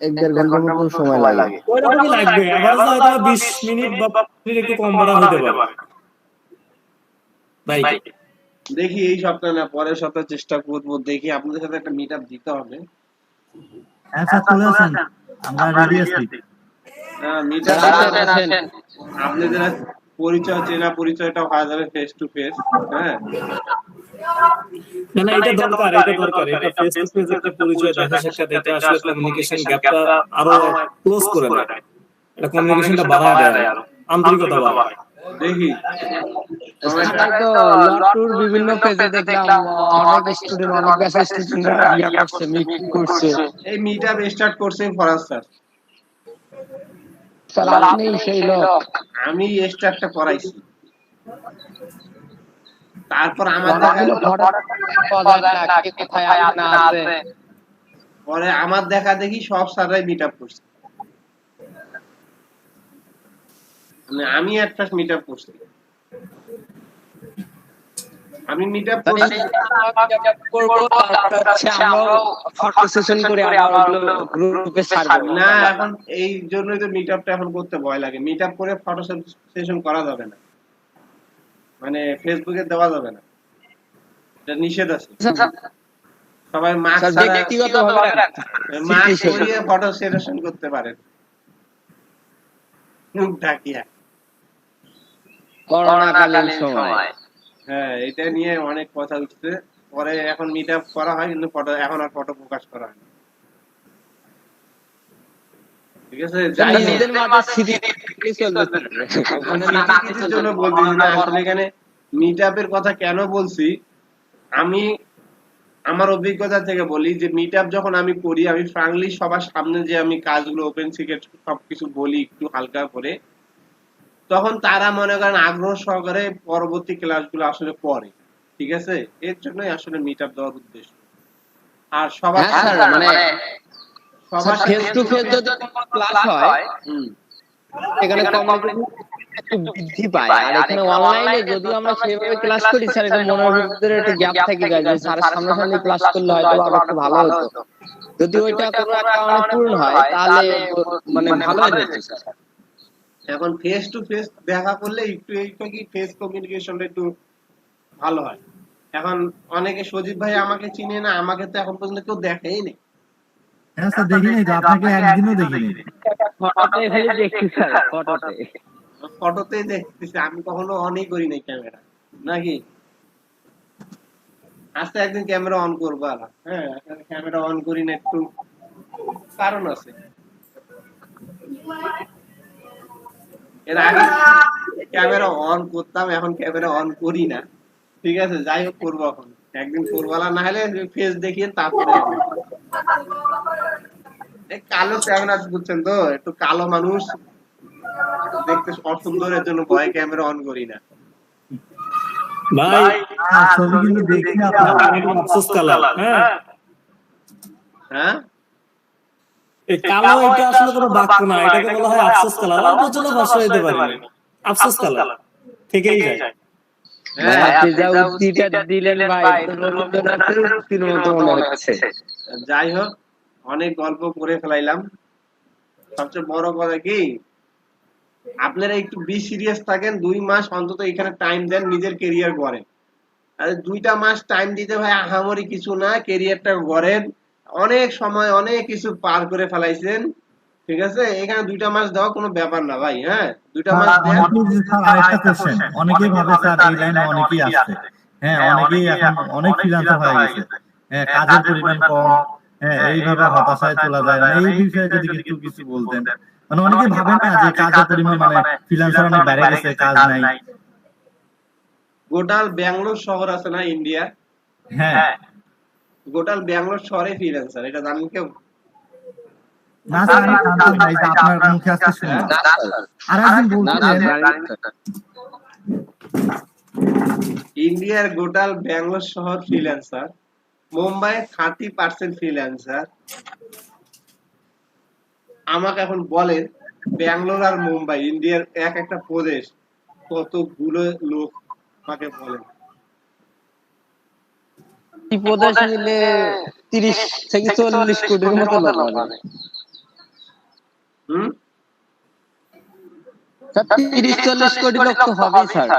1-1.5 ঘন্টার মতো সময় লাগে। ওইরকমই লাগবে, এভারেজ হয়তো 20 মিনিট বা 15 মিনিট একটু কম বাড়া হতে পারে বাইকে। দেখি এই সপ্তাহে না পরের সপ্তাহে চেষ্টা করবো, দেখি আপনাদের সাথে একটা মিট আপ দিতে হবে। হ্যাঁ স্যার চলে আসেন, আমরা রেডি আছি। হ্যাঁ, মিট আপ আসেন। আপনাদের পরিচয়, চেনা পরিচয়টা হয়ে যাবে ফেস টু ফেস। হ্যাঁ, না এটা দরকার, এটা ফেস টু ফেস একটা পরিচয়, দেখা সাক্ষাৎ, এটা আসলে কমিউনিকেশন গ্যাপটা আরো ক্লোজ করে দেয়, এটা কমিউনিকেশনটা বাড়ায় দেয়, আরো আন্তরিকতা বাড়ায়। দেখি তো লটুর বিভিন্ন পেজে দেখলাম অনেক স্টুডেন্ট, অনেক ব্যাচের স্টুডেন্টরা ইয়া করছে, মিটিং করছে। এই মিট আপ স্টার্ট করছে ফরাজ স্যার, স্যার আপনি সেই লোক। আমি স্টার্টটা করাইছি, তারপর আমার দেখা পরে আমার দেখা দেখি সব স্যাররাই মিট আপ করছে। মানে আমি একটা মিট আপ করছি, আমি মিট আপ করছি ফটো সেশন করে আবার গ্রুপে ছাড়বো না। এখন এই জন্যই তো মিট আপটা এখন করতে ভয় লাগে। মিট আপ করে ফটো সেশন করা যাবে না, মানে ফেসবুকে দেওয়া যাবে না, এটা নিষেধ আছে। সবাই মাস্ক পরিয়ে ফটো সেশন করতে পারেন মুখ ঢাকিয়া করোনাকালীন সময়। হ্যাঁ, এটা নিয়ে অনেক কথা উঠছে। পরে এখন মিট আপ করা হয় কিন্তু ফটো এখন আর ফটো প্রকাশ করা হয় না। ঠিক আছে, জন্য বলতেছি না আসলে এখানে মিট আপের কথা কেন বলছি, আমি আমার অভিজ্ঞতা থেকে বলি যে মিট আপ যখন আমি করি, আমি ফ্রাঙ্কলি সবার সামনে যে আমি কাজগুলো ওপেন সিক্রেট সবকিছু বলি একটু হালকা করে, তখন তারা মনে করেন আগ্রহ সহকারে পরবর্তী ক্লাসগুলো আসলে পড়ে। ঠিক আছে, এর জন্যই আসলে মিট আপ দেওয়ার উদ্দেশ্য। আর সবার ফেস টু ফেস যদি ক্লাস হয় এখানে কমিউনিকেশন একটু বৃদ্ধি পায়, আর এখানে অনলাইনে যদি আমরা সেভাবে ক্লাস করি স্যার, এটা মনের ভিতরে একটা গ্যাপ থেকে যায় যে স্যারের সামনাসামনি ক্লাস করলে হয়তো আরো একটু ভালো হতো। যদি ওইটা কোনো একটা কারণে পূরণ হয় তাহলে মানে ভালো হয়ে যেত স্যার। এখন ফেস টু ফেস দেখা করলে একটু এইটা কি ফেস কমিউনিকেশনটা একটু ভালো হয়। এখন অনেকে সজীব ভাই আমাকে চিনে না, আমাকে তো এখন পর্যন্ত কেউ দেখেই নেই। হ্যাঁ স্যার, দেখিনি তো, আপনাকে একদিনও দেখিনি। ফটোতে খালি দেখছি স্যার, ফটোতেই দেখতেছি, আমি কখনো অনই করি নাই ক্যামেরা, নাকি? আজকে একদিন ক্যামেরা অন করবো। হ্যাঁ, ক্যামেরা অন করি না, একটু কারণ আছে। এর আগে ক্যামেরা অন করতাম, এখন ক্যামেরা অন করি না। ঠিক আছে, যাই হোক করবো, এখন একদিন করবো, না হলে ফেস দেখিয়ে তারপরে। কালো ক্যামেরা বুঝছেন তো, একটু কালো মানুষ দেখতে অসুন্দরের জন্য ভয় ক্যামেরা অন করি না ভাই। ছবি কিন্তু দেখি আপনার আফসোস কালার। হ্যাঁ, হ্যাঁ, এই কালো এটা আসলে কোনো বাক্য না, এটাকে বলা হয় আফসোস কালার। অল্প জন্য ভাষা দিতে পারি, আফসোস কালার থেকেই যায়। যাই হোক, অনেক গল্প করে ফেলাইলাম। সবচেয়ে বড় কথা কি, আপনারা একটু বি সিরিয়াস থাকেন, 2 মাস অন্তত এখানে টাইম দেন, নিজের কেরিয়ার গড়েন। আর 2টা মাস টাইম দিতে ভাই আহামরি কিছু না, কেরিয়ারটা গড়েন। অনেক সময় অনেক কিছু পার করে ফেলাইছেন। ঠিক আছে, এখানে 2টা মাস দেওয়া কোনো ব্যাপার না ভাই। হ্যাঁ, 2টা মাস দেন। আরেকটা কোশ্চেন, অনেকেই ভাবে স্যার এই লাইনে অনেকেই আসছে। হ্যাঁ, অনেকেই এখন অনেক ফ্রিল্যান্সার হয়ে গেছে। হ্যাঁ, কাজের পরিমাণ কম। হ্যাঁ, এইভাবে হতাশায় চলা যায় না। এই বিষয়ে যদি কিছু বলতেন, মানে অনেকেই ভাবে না যে কাজের পরিমাণ, মানে ফ্রিল্যান্সার অনেক বেড়ে গেছে, কাজ নাই। গোটাল ব্যাঙ্গালোর শহর আছে না ইন্ডিয়া? হ্যাঁ, গোটাল ব্যাঙ্গালোর শহরে ফ্রিল্যান্সার, এটা জানেন কেউ? না স্যার, আমি জানতাম না, এটা আপনার মুখে আজকে শুনলাম। আর একদিন বলছিলেন ইন্ডিয়ার গোটাল ব্যাঙ্গালোর শহর ফ্রিল্যান্সার, মুম্বাই 30% ফ্রিল্যান্সার। আমাকে এখন বলেন, ব্যাঙ্গালোর আর মুম্বাই ইন্ডিয়ার এক একটা প্রদেশ, কতগুলো লোক আমাকে বলেন। প্রদেশ মিলে 30 থেকে 40 কোটির মতো লোক হবে। 30-40 কোটি লোক তো হবেই স্যার।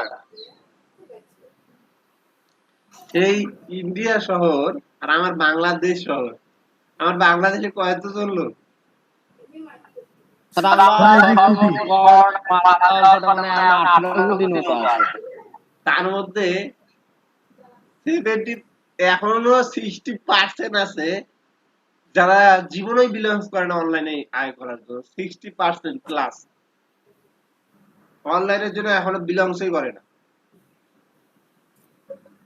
এই ইন্ডিয়া শহর আর আমার বাংলাদেশ শহর, আমার বাংলাদেশে কয়জন লোক? তার মধ্যে 60% আছে যারা জীবনেই বিলংস করে না অনলাইনে আয় করার জন্য। 60% প্লাস অনলাইনের জন্য এখনো বিলংসই করে না।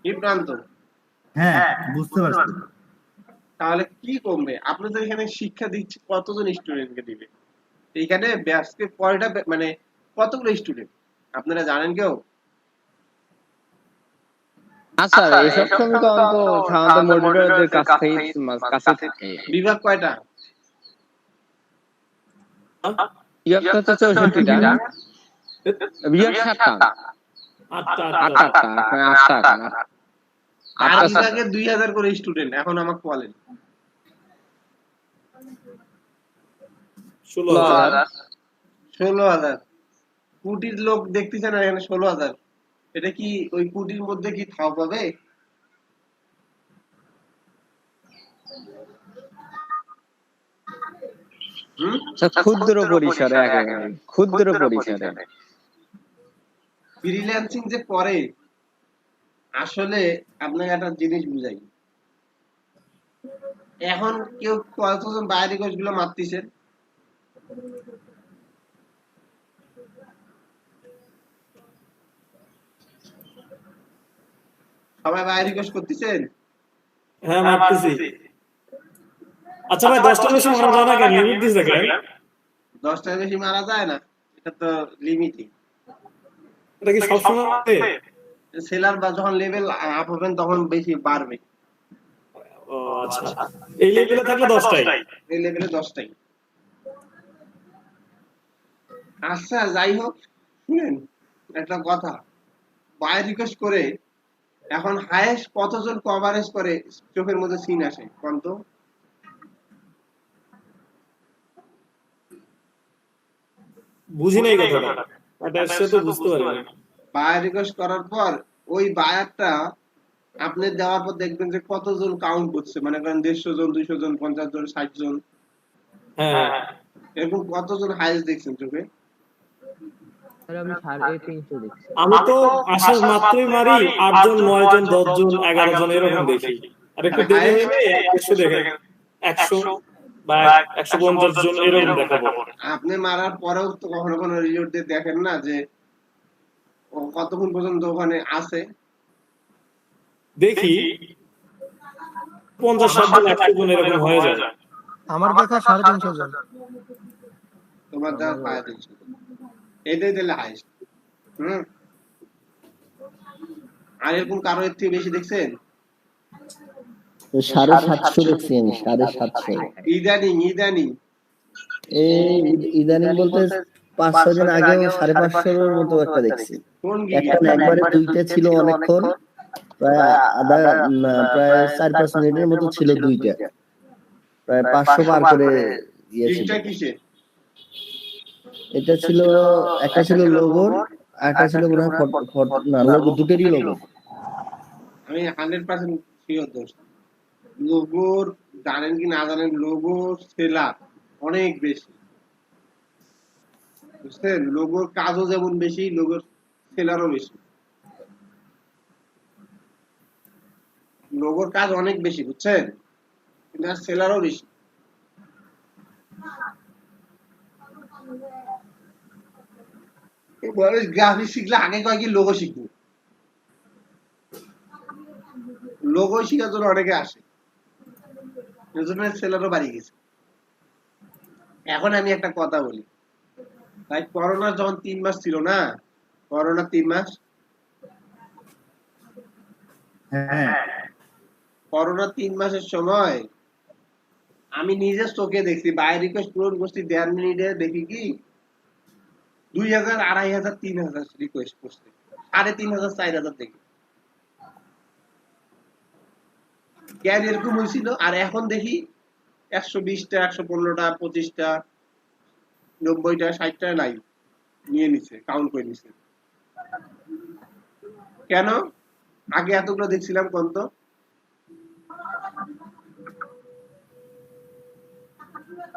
কি প্রান্ত? হ্যাঁ, বুঝতে পারছি। তাহলে কি কমবে? আপনি তো এখানে শিক্ষা দিচ্ছি, কতজন স্টুডেন্টকে দিবে? এইখানে ব্যাচকে কয়টা, মানে কতগুলো স্টুডেন্ট আপনারা জানেন কেউ? আচ্ছা, এসব সময় তো সাধারণত মডারেটরদের কাছে থেকে। বিভাগ কয়টা? বিভাগ তো 64টা। বিয়ার 7টা আটটা 8টা হ্যাঁ 8টা আর বিভাগে 2000 করে স্টুডেন্ট। এখন আমাকে বলেন 16,000 16,000 কোটির লোক দেখতেছেন আর এখানে 16,000। এটা কি ওই কোটির মধ্যে কি থাও পাবে? ক্ষুদ্র পরিসরে একেবারে ক্ষুদ্র পরিসরে ফ্রিল্যান্সিং যে করে আসলে আপনাকে একটা জিনিস বুঝাই। এখন কেউ কতজন বাইরে কোর্সগুলো মারতেছেন? সবাই বাইরে কোর্স করতেছেন? হ্যাঁ মারতেছি। আচ্ছা ভাই 10টা বেশি মারা যায় না কেন? লিমিট দিছে কেন? 10টার বেশি মারা যায় না, এটা তো লিমিটই। এটা কি সবসময় হবে? সেলার বা যখন লেভেল আপ হবেন তখন বেশি বাড়বে। ও আচ্ছা, এই লেভেলে থাকলে 10টাই। এই লেভেলে 10টাই। আচ্ছা যাই হোক, শুনেন একটা কথা, বাই রিকোয়েস্ট করে এখন হাইয়েস্ট কতজন কভারেজ করে চোখের মধ্যে সিন আসে কোন তো? বুঝি নাই কথাটা, এটা সে তো বুঝতে পারি না। বাই রিকোয়েস্ট করার পর ওই বায়ারটা আপনি দেওয়ার পর দেখবেন যে কতজন কাউন্ট করছে, মানে করেন 150 জন, 200 জন, 50 জন, 60 জন, হ্যাঁ এরকম কতজন হাইয়েস্ট দেখছেন চোখে? আমি তো আসার মাত্রই মারি 8 জন, 9 জন, 10 জন, 11 জন এরকম দেখি। আর একটু দেরি হলে 100 দেখে 100 বা 150 জন এরকম দেখাবো। আপনি মারার পরেও তো কখনো কোনো রিজোর্ট দিয়ে দেখেন না যে ও কতক্ষণ পর্যন্ত ওখানে আছে? দেখি 50-60 জন, 100 জন এরকম হয়ে যায়। আমার দেখা 350 জন। তোমার যা পায় দিচ্ছে এটাই দিলে হাইস্ট। আর এরকম কারো এর থেকে বেশি দেখছেন? 750 দেখছি আমি, 750। ইদানিং ইদানিং বলতে 5-6 দিন আগেও 550 এর মতো একটা দেখছি। এখন একবারে দুইটা ছিল অনেকক্ষণ, প্রায় 4-5 মিনিটের মতো ছিল দুইটা, প্রায় 500 পার করে গিয়েছিল। এটা ছিল, একটা ছিল লোগোর, একটা ছিল না লোগো দুটোরই লোগো। আমি 100% শিওর দোস্ত, লোগোর জানেন কি না জানেন, লোগো সেলার অনেক বেশি, বুঝছেন? লোগোর কাজও যেমন বেশি, লোগোর সেলারও বেশি। লোগোর কাজ অনেক বেশি, বুঝছেন, কিন্তু সেলারও বেশি। গ্রাফিক্স শিখলে আগে কয় কি লোগো শিখবো, লোগো শিখার জন্য অনেকে আসে, এজন্য সেলারও বাড়ি গেছে। এখন আমি একটা কথা বলি, তাই করোনা যখন 3 মাস ছিল না, করোনা 3 মাস, করোনা 3 মাসের সময় আমি নিজের চোখে দেখছি বাই রিকোয়েস্ট পূরণ করছি 1.5 মিনিটে, দেখি কি 2000, 2500, 3000 রিকোয়েস্ট করছে, 3500, 4000 দেখি। কেন এরকম হয়েছিল? আর এখন দেখি 120টা, 115টা, 25টা, 90টা, 60টা নাই নিয়ে নিছে, কাউন্ট করে নিছে। কেন? আগে এতগুলো দেখছিলাম কোন তো?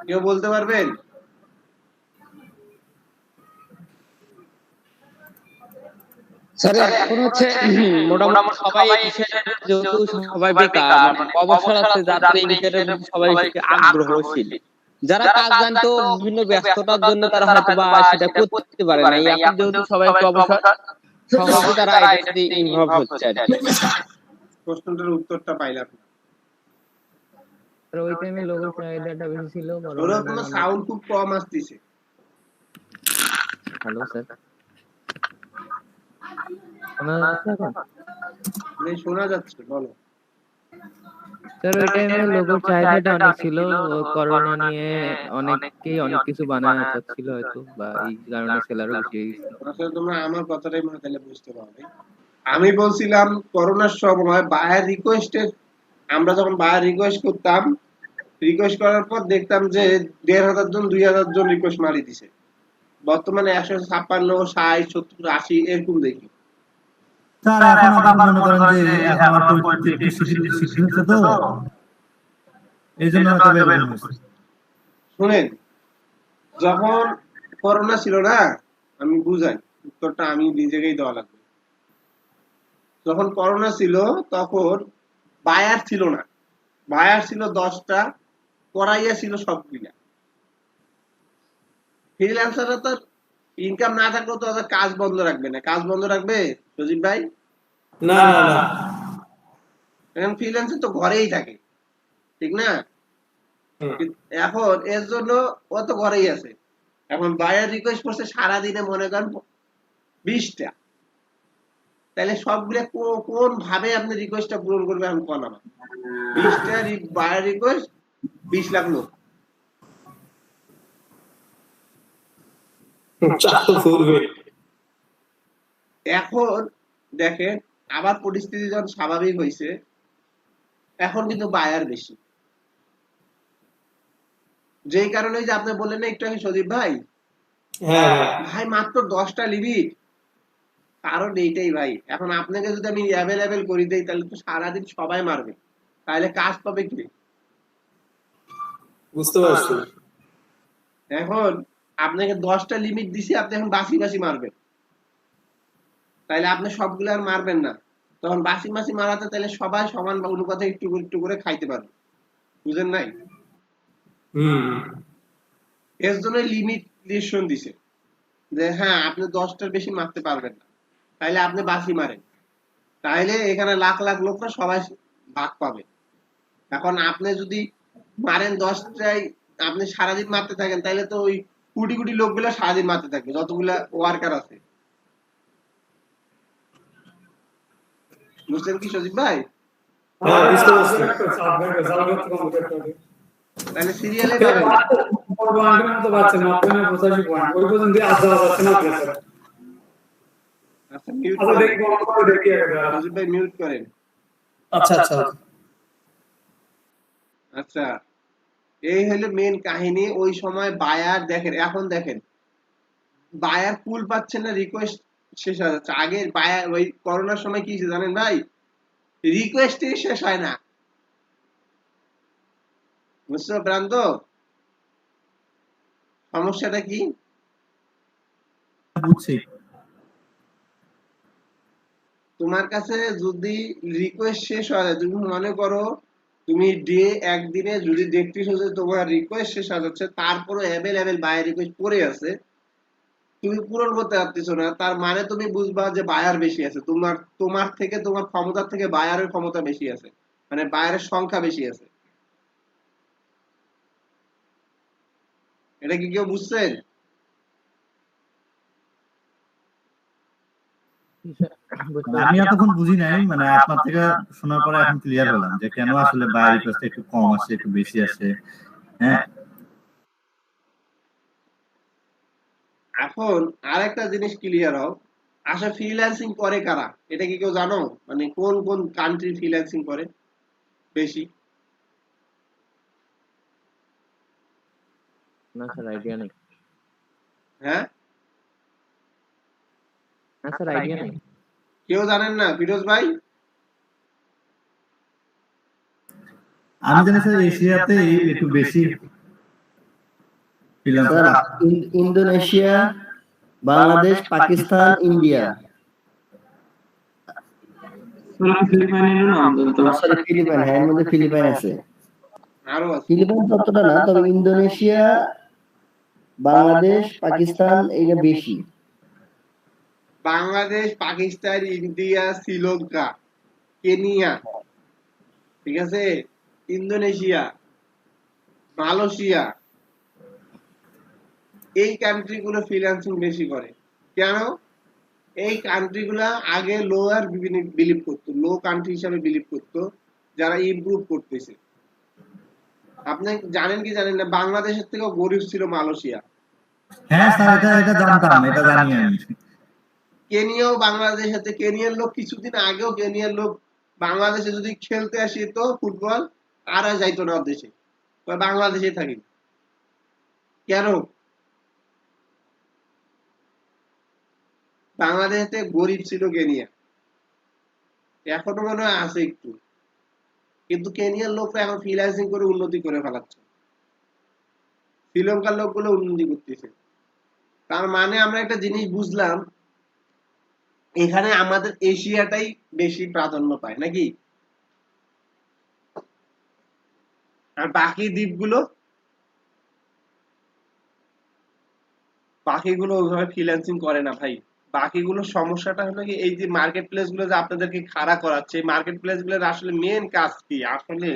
কেউ বলতে পারবেন? স্যার এখন হচ্ছে মোটামুটি সবাই যেহেতু সবাই বেকার, মানে অবসর আছে, যাদের এই বিষয়টা সবাই আগ্রহশীল, যারা কাজ জানতো বিভিন্ন ব্যস্ততার জন্য তারা হয়তো বা সেটা করতে পারে না। এখন যেহেতু সবাই অবসর, সহজে তারা এটাতে ইনভলভ হচ্ছে আর কি। প্রশ্নটার উত্তরটা পাইলাম না। ওই টাইমে লোগো চাহিদাটা বেশি ছিল। ওরকম সাউন্ড খুব কম আসতেছে। হ্যালো স্যার, শোনা যাচ্ছে এখন? শোনা যাচ্ছে, বলো। স্যার ওই টাইমে লোগোর চাহিদাটা অনেক ছিল, করোনা নিয়ে অনেকেই অনেক কিছু বানায় চাচ্ছিল হয়তো, বা এই কারণে সেলারও বেশি হয়ে গেছিল। আসলে তোমরা আমার কথাটাই মনে তাহলে বুঝতে পারবে। আমি বলছিলাম করোনার সময় বায়ার রিকোয়েস্টের, আমরা যখন বায়ার রিকোয়েস্ট করতাম, রিকোয়েস্ট করার পর দেখতাম যে ১,৫০০ জন ২,০০০ জন রিকোয়েস্ট মারি দিছে। বর্তমানে ১৫৬, ৬০, ৭০, ৮০ এরকম দেখি। স্যার এখন আবার মনে করেন যে এখন আমার পরিস্থিতি একটু শিথিল হচ্ছে তো, এই জন্য হয়তো এরকম হচ্ছে। শুনেন, যখন করোনা ছিল না, আমি বুঝাই, উত্তরটা আমি নিজেকেই দেওয়া লাগবে। যখন করোনা ছিল তখন বায়ার ছিল না, বায়ার ছিল ১০টা, করাইয়া ছিল সবগুলা। ফ্রিল্যান্সাররা তো ইনকাম না থাকলেও তো ওদের কাজ বন্ধ রাখবে না। কাজ বন্ধ রাখবে সজীব ভাই? না না না, এখন ফ্রিল্যান্সার তো ঘরেই থাকে, ঠিক না? এখন এর জন্য ও তো ঘরেই আছে। এখন বায়ার রিকোয়েস্ট করছে সারাদিনে মনে করেন 20টা, তাহলে সবগুলা কোন ভাবে আপনি রিকোয়েস্টটা পূরণ করবে আমি কোন আমার 20টা বায়ার রিকোয়েস্ট 20 লাখ লোক। এখন দেখেন আবার পরিস্থিতি যখন স্বাভাবিক হয়েছে, এখন কিন্তু বায়ার বেশি। যেই কারণে যে আপনি বললেন না একটু আগে সজীব ভাই, ভাই মাত্র 10টা লিমিট, কারণ এইটাই ভাই। এখন আপনাকে যদি আমি অ্যাভেলেবেল করে দেই তাহলে তো সারাদিন সবাই মারবে, তাহলে কাজ পাবে কি? বুঝতে পারছি। এখন আপনাকে 10টা লিমিট দিছি, আপনি এখন বাসি বাসি মারবেন, তাইলে আপনি সবগুলো আর মারবেন না। তখন বাসি বাসি মারাতে তাহলে সবাই সমান অনুপাতে একটু একটু করে খাইতে পারবে, বুঝেন নাই? এর জন্য লিমিটেশন দিছে যে হ্যাঁ আপনি 10টার বেশি মারতে পারবেন না, তাইলে আপনি বাসি মারেন, তাইলে এখানে লাখ লাখ লোকরা সবাই ভাগ পাবে। এখন আপনি যদি মারেন 10টায়, আপনি সারাদিন মারতে থাকেন, তাইলে তো ওই কোটি কোটি লোকগুলো সারাদিন মারতে থাকবে, যতগুলা ওয়ার্কার আছে। বুঝলেন কি সজীব ভাই? তাহলে সিরিয়ালে যাবেন। আচ্ছা মিউট করেন সজীব ভাই, মিউট করেন। আচ্ছা আচ্ছা আচ্ছা, এই হলো মেন কাহিনী। ওই সময় বায়ার দেখেন, এখন দেখেন বায়ার পুল পাচ্ছে না, রিকোয়েস্ট শেষ হয়ে যাচ্ছে। আগে বায়ার ওই করোনার সময় কি জানেন ভাই, রিকোয়েস্টই শেষ হয় না। বুঝছো প্রান্ত সমস্যাটা কি? বুঝছি। তোমার কাছে যদি রিকোয়েস্ট শেষ হয়, তুমি মনে করো তুমি একদিনে যদি দেখতেছো যে তোমার রিকোয়েস্ট শেষ হয়ে যাচ্ছে, তারপরে অ্যাভেলেবেল বায়ার রিকোয়েস্ট পড়ে আছে, তুমি পূরণ করতে পারতেছো না, তার মানে তুমি বুঝবা যে বায়ার বেশি আছে। তোমার থেকে, তোমার ক্ষমতার থেকে বায়ারের ক্ষমতা বেশি আছে, মানে বায়ারের সংখ্যা বেশি আছে। এটা কি কেউ বুঝছেন? আমি এতক্ষণ বুঝি নাই, মানে আপনার থেকে শোনার পরে এখন ক্লিয়ার হলাম যে কেন আসলে বায়ার রিকোয়েস্ট একটু কম আসে, একটু বেশি আসে। হ্যাঁ, এখন আরেকটা জিনিস ক্লিয়ার হোক, আসলে ফ্রিল্যান্সিং করে কারা, এটা কি কেউ জানো? মানে কোন কোন কান্ট্রি ফ্রিল্যান্সিং করে বেশি? না স্যার আইডিয়া নেই। হ্যাঁ, না স্যার আইডিয়া নেই। কেউ জানেন না? ফিরোজ ভাই? আমি জানি স্যার এশিয়াতে একটু বেশি ফ্রিল্যান্সার আছে। Indonesia, Bangladesh, Pakistan, India. Philippine, হ্যাঁ এর মধ্যে ফিলিপাইন আছে। আরো আছে? ফিলিপাইন ততটা না, তবে ইন্দোনেশিয়া, বাংলাদেশ, পাকিস্তান এইটা বেশি। বাংলাদেশ, পাকিস্তান, ইন্ডিয়া, শ্রীলঙ্কা, কেনিয়া, ঠিক আছে, ইন্দোনেশিয়া, মালয়েশিয়া, এই কান্ট্রিগুলো ফ্রিল্যান্সিং বেশি করে। কেন? এই কান্ট্রিগুলো আগে লোয়ার বিলিভ করতো, লো কান্ট্রি হিসাবে বিলিভ করতো, যারা ইমপ্রুভ করতেছে। আপনি জানেন কি জানেন না, বাংলাদেশের থেকেও গরিব ছিল মালয়েশিয়া। হ্যাঁ স্যার, এটা জানতাম, এটা জানি আমি। কেনিয়াও বাংলাদেশের সাথে, কেনিয়ার লোক কিছুদিন আগেও কেনিয়ার লোক বাংলাদেশে যদি খেলতে আসে তো ফুটবল আর যাইতো না দেশে, বাংলাদেশে থাকি। কেন? বাংলাদেশে গরিব ছিল কেনিয়া, এখনো মনে হয় আছে একটু, কিন্তু কেনিয়ার লোকরা এখন ফ্রিল্যান্সিং করে উন্নতি করে ফেলাচ্ছে, শ্রীলঙ্কার লোকগুলো উন্নতি করতেছে। তার মানে আমরা একটা জিনিস বুঝলাম, এখানে আমাদের এশিয়াটাই বেশি প্রাধান্য পায় নাকি, আর বাকি বাকিগুলো ওইভাবে ফ্রিল্যান্সিং করে না ভাই। বাকিগুলো সমস্যাটা হলো কি, এই যে মার্কেট প্লেস গুলো যে আপনাদেরকে খাড়া করাচ্ছে, মার্কেট প্লেস গুলোর আসলে মেন কাজ কি, আসলে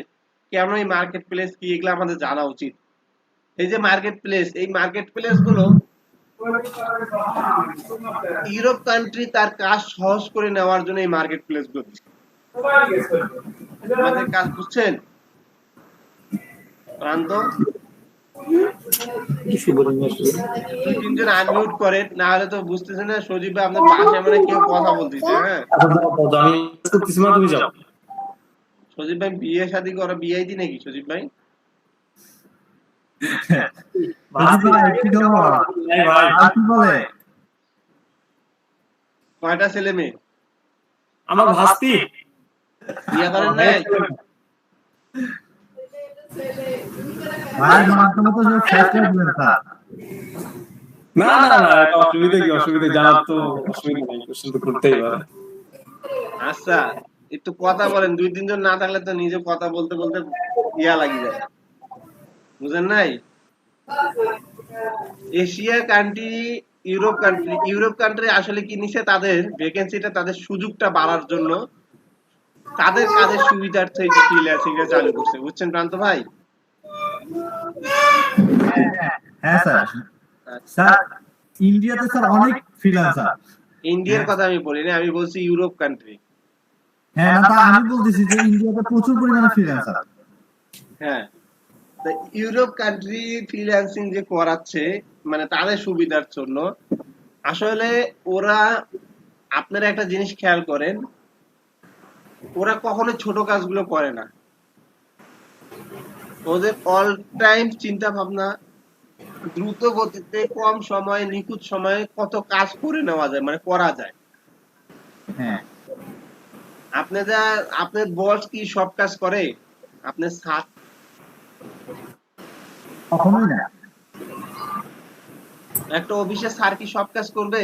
কেন এই মার্কেট প্লেস কি, এগুলো আমাদের জানা উচিত। এই যে মার্কেট প্লেস, এই মার্কেট প্লেস গুলো ইউরোপ কান্ট্রি তার কাজ সহজ করে নেওয়ার জন্য এই মার্কেট প্লেস গুলো দিচ্ছে। আমাদের কাজ বুঝছেন প্রান্ত? তিনজন আনমিউট করেন, না হলে তো বুঝতেছেন না। সজীব ভাই আপনার পাশে মানে কেউ কথা বলতেছে। হ্যাঁ সজীব ভাই বিয়ে শাদী করা বিআইডি নাকি সজীব ভাই? কয়টা ছেলে মেয়ে? আমার ভাস্তি। বিয়ে করেন নাই? না না না, অসুবিধা কি, অসুবিধা জানার তো অসুবিধা নাই, কোশ্চেন তো করতেই পারে। আচ্ছা একটু কথা বলেন, 2-3 জন না থাকলে তো নিজে কথা বলতে বলতে ইয়া লাগি যায়, বুঝেন নাই? এশিয়া কান্ট্রি, ইউরোপ কান্ট্রি আসলে কি নিছে, তাদের ভ্যাকেন্সিটা, তাদের সুযোগটা বাড়ার জন্য তাদের কাজের সুবিধার্থে ফ্রিল্যান্সিংটা চালু করছে, বুঝছেন প্রান্ত ভাই? হ্যাঁ স্যার। স্যার ইন্ডিয়াতে স্যার অনেক ফ্রিল্যান্সার। ইন্ডিয়ার কথা আমি বলিনি, আমি বলছি ইউরোপ কান্ট্রি। হ্যাঁ না, আমি বলতেছি যে ইন্ডিয়াতে প্রচুর পরিমাণে ফ্রিল্যান্সার। হ্যাঁ, ইউরোপ কান্ট্রি ফ্রিল্যান্সিং যে করাচ্ছে মানে তাদের সুবিধার জন্য, আসলে ওরা, আপনারা একটা জিনিস খেয়াল করেন, ওরা কখনো ছোট কাজগুলো করে না। ওদের অল টাইম চিন্তা ভাবনা দ্রুত গতিতে, কম সময়ে, নিখুঁত সময়ে কত কাজ করে নেওয়া যায়, মানে করা যায়। হ্যাঁ, আপনার বস কি সব কাজ করে? আপনার স্যার কখনোই না। একটা অফিসের স্যার কি সব কাজ করবে?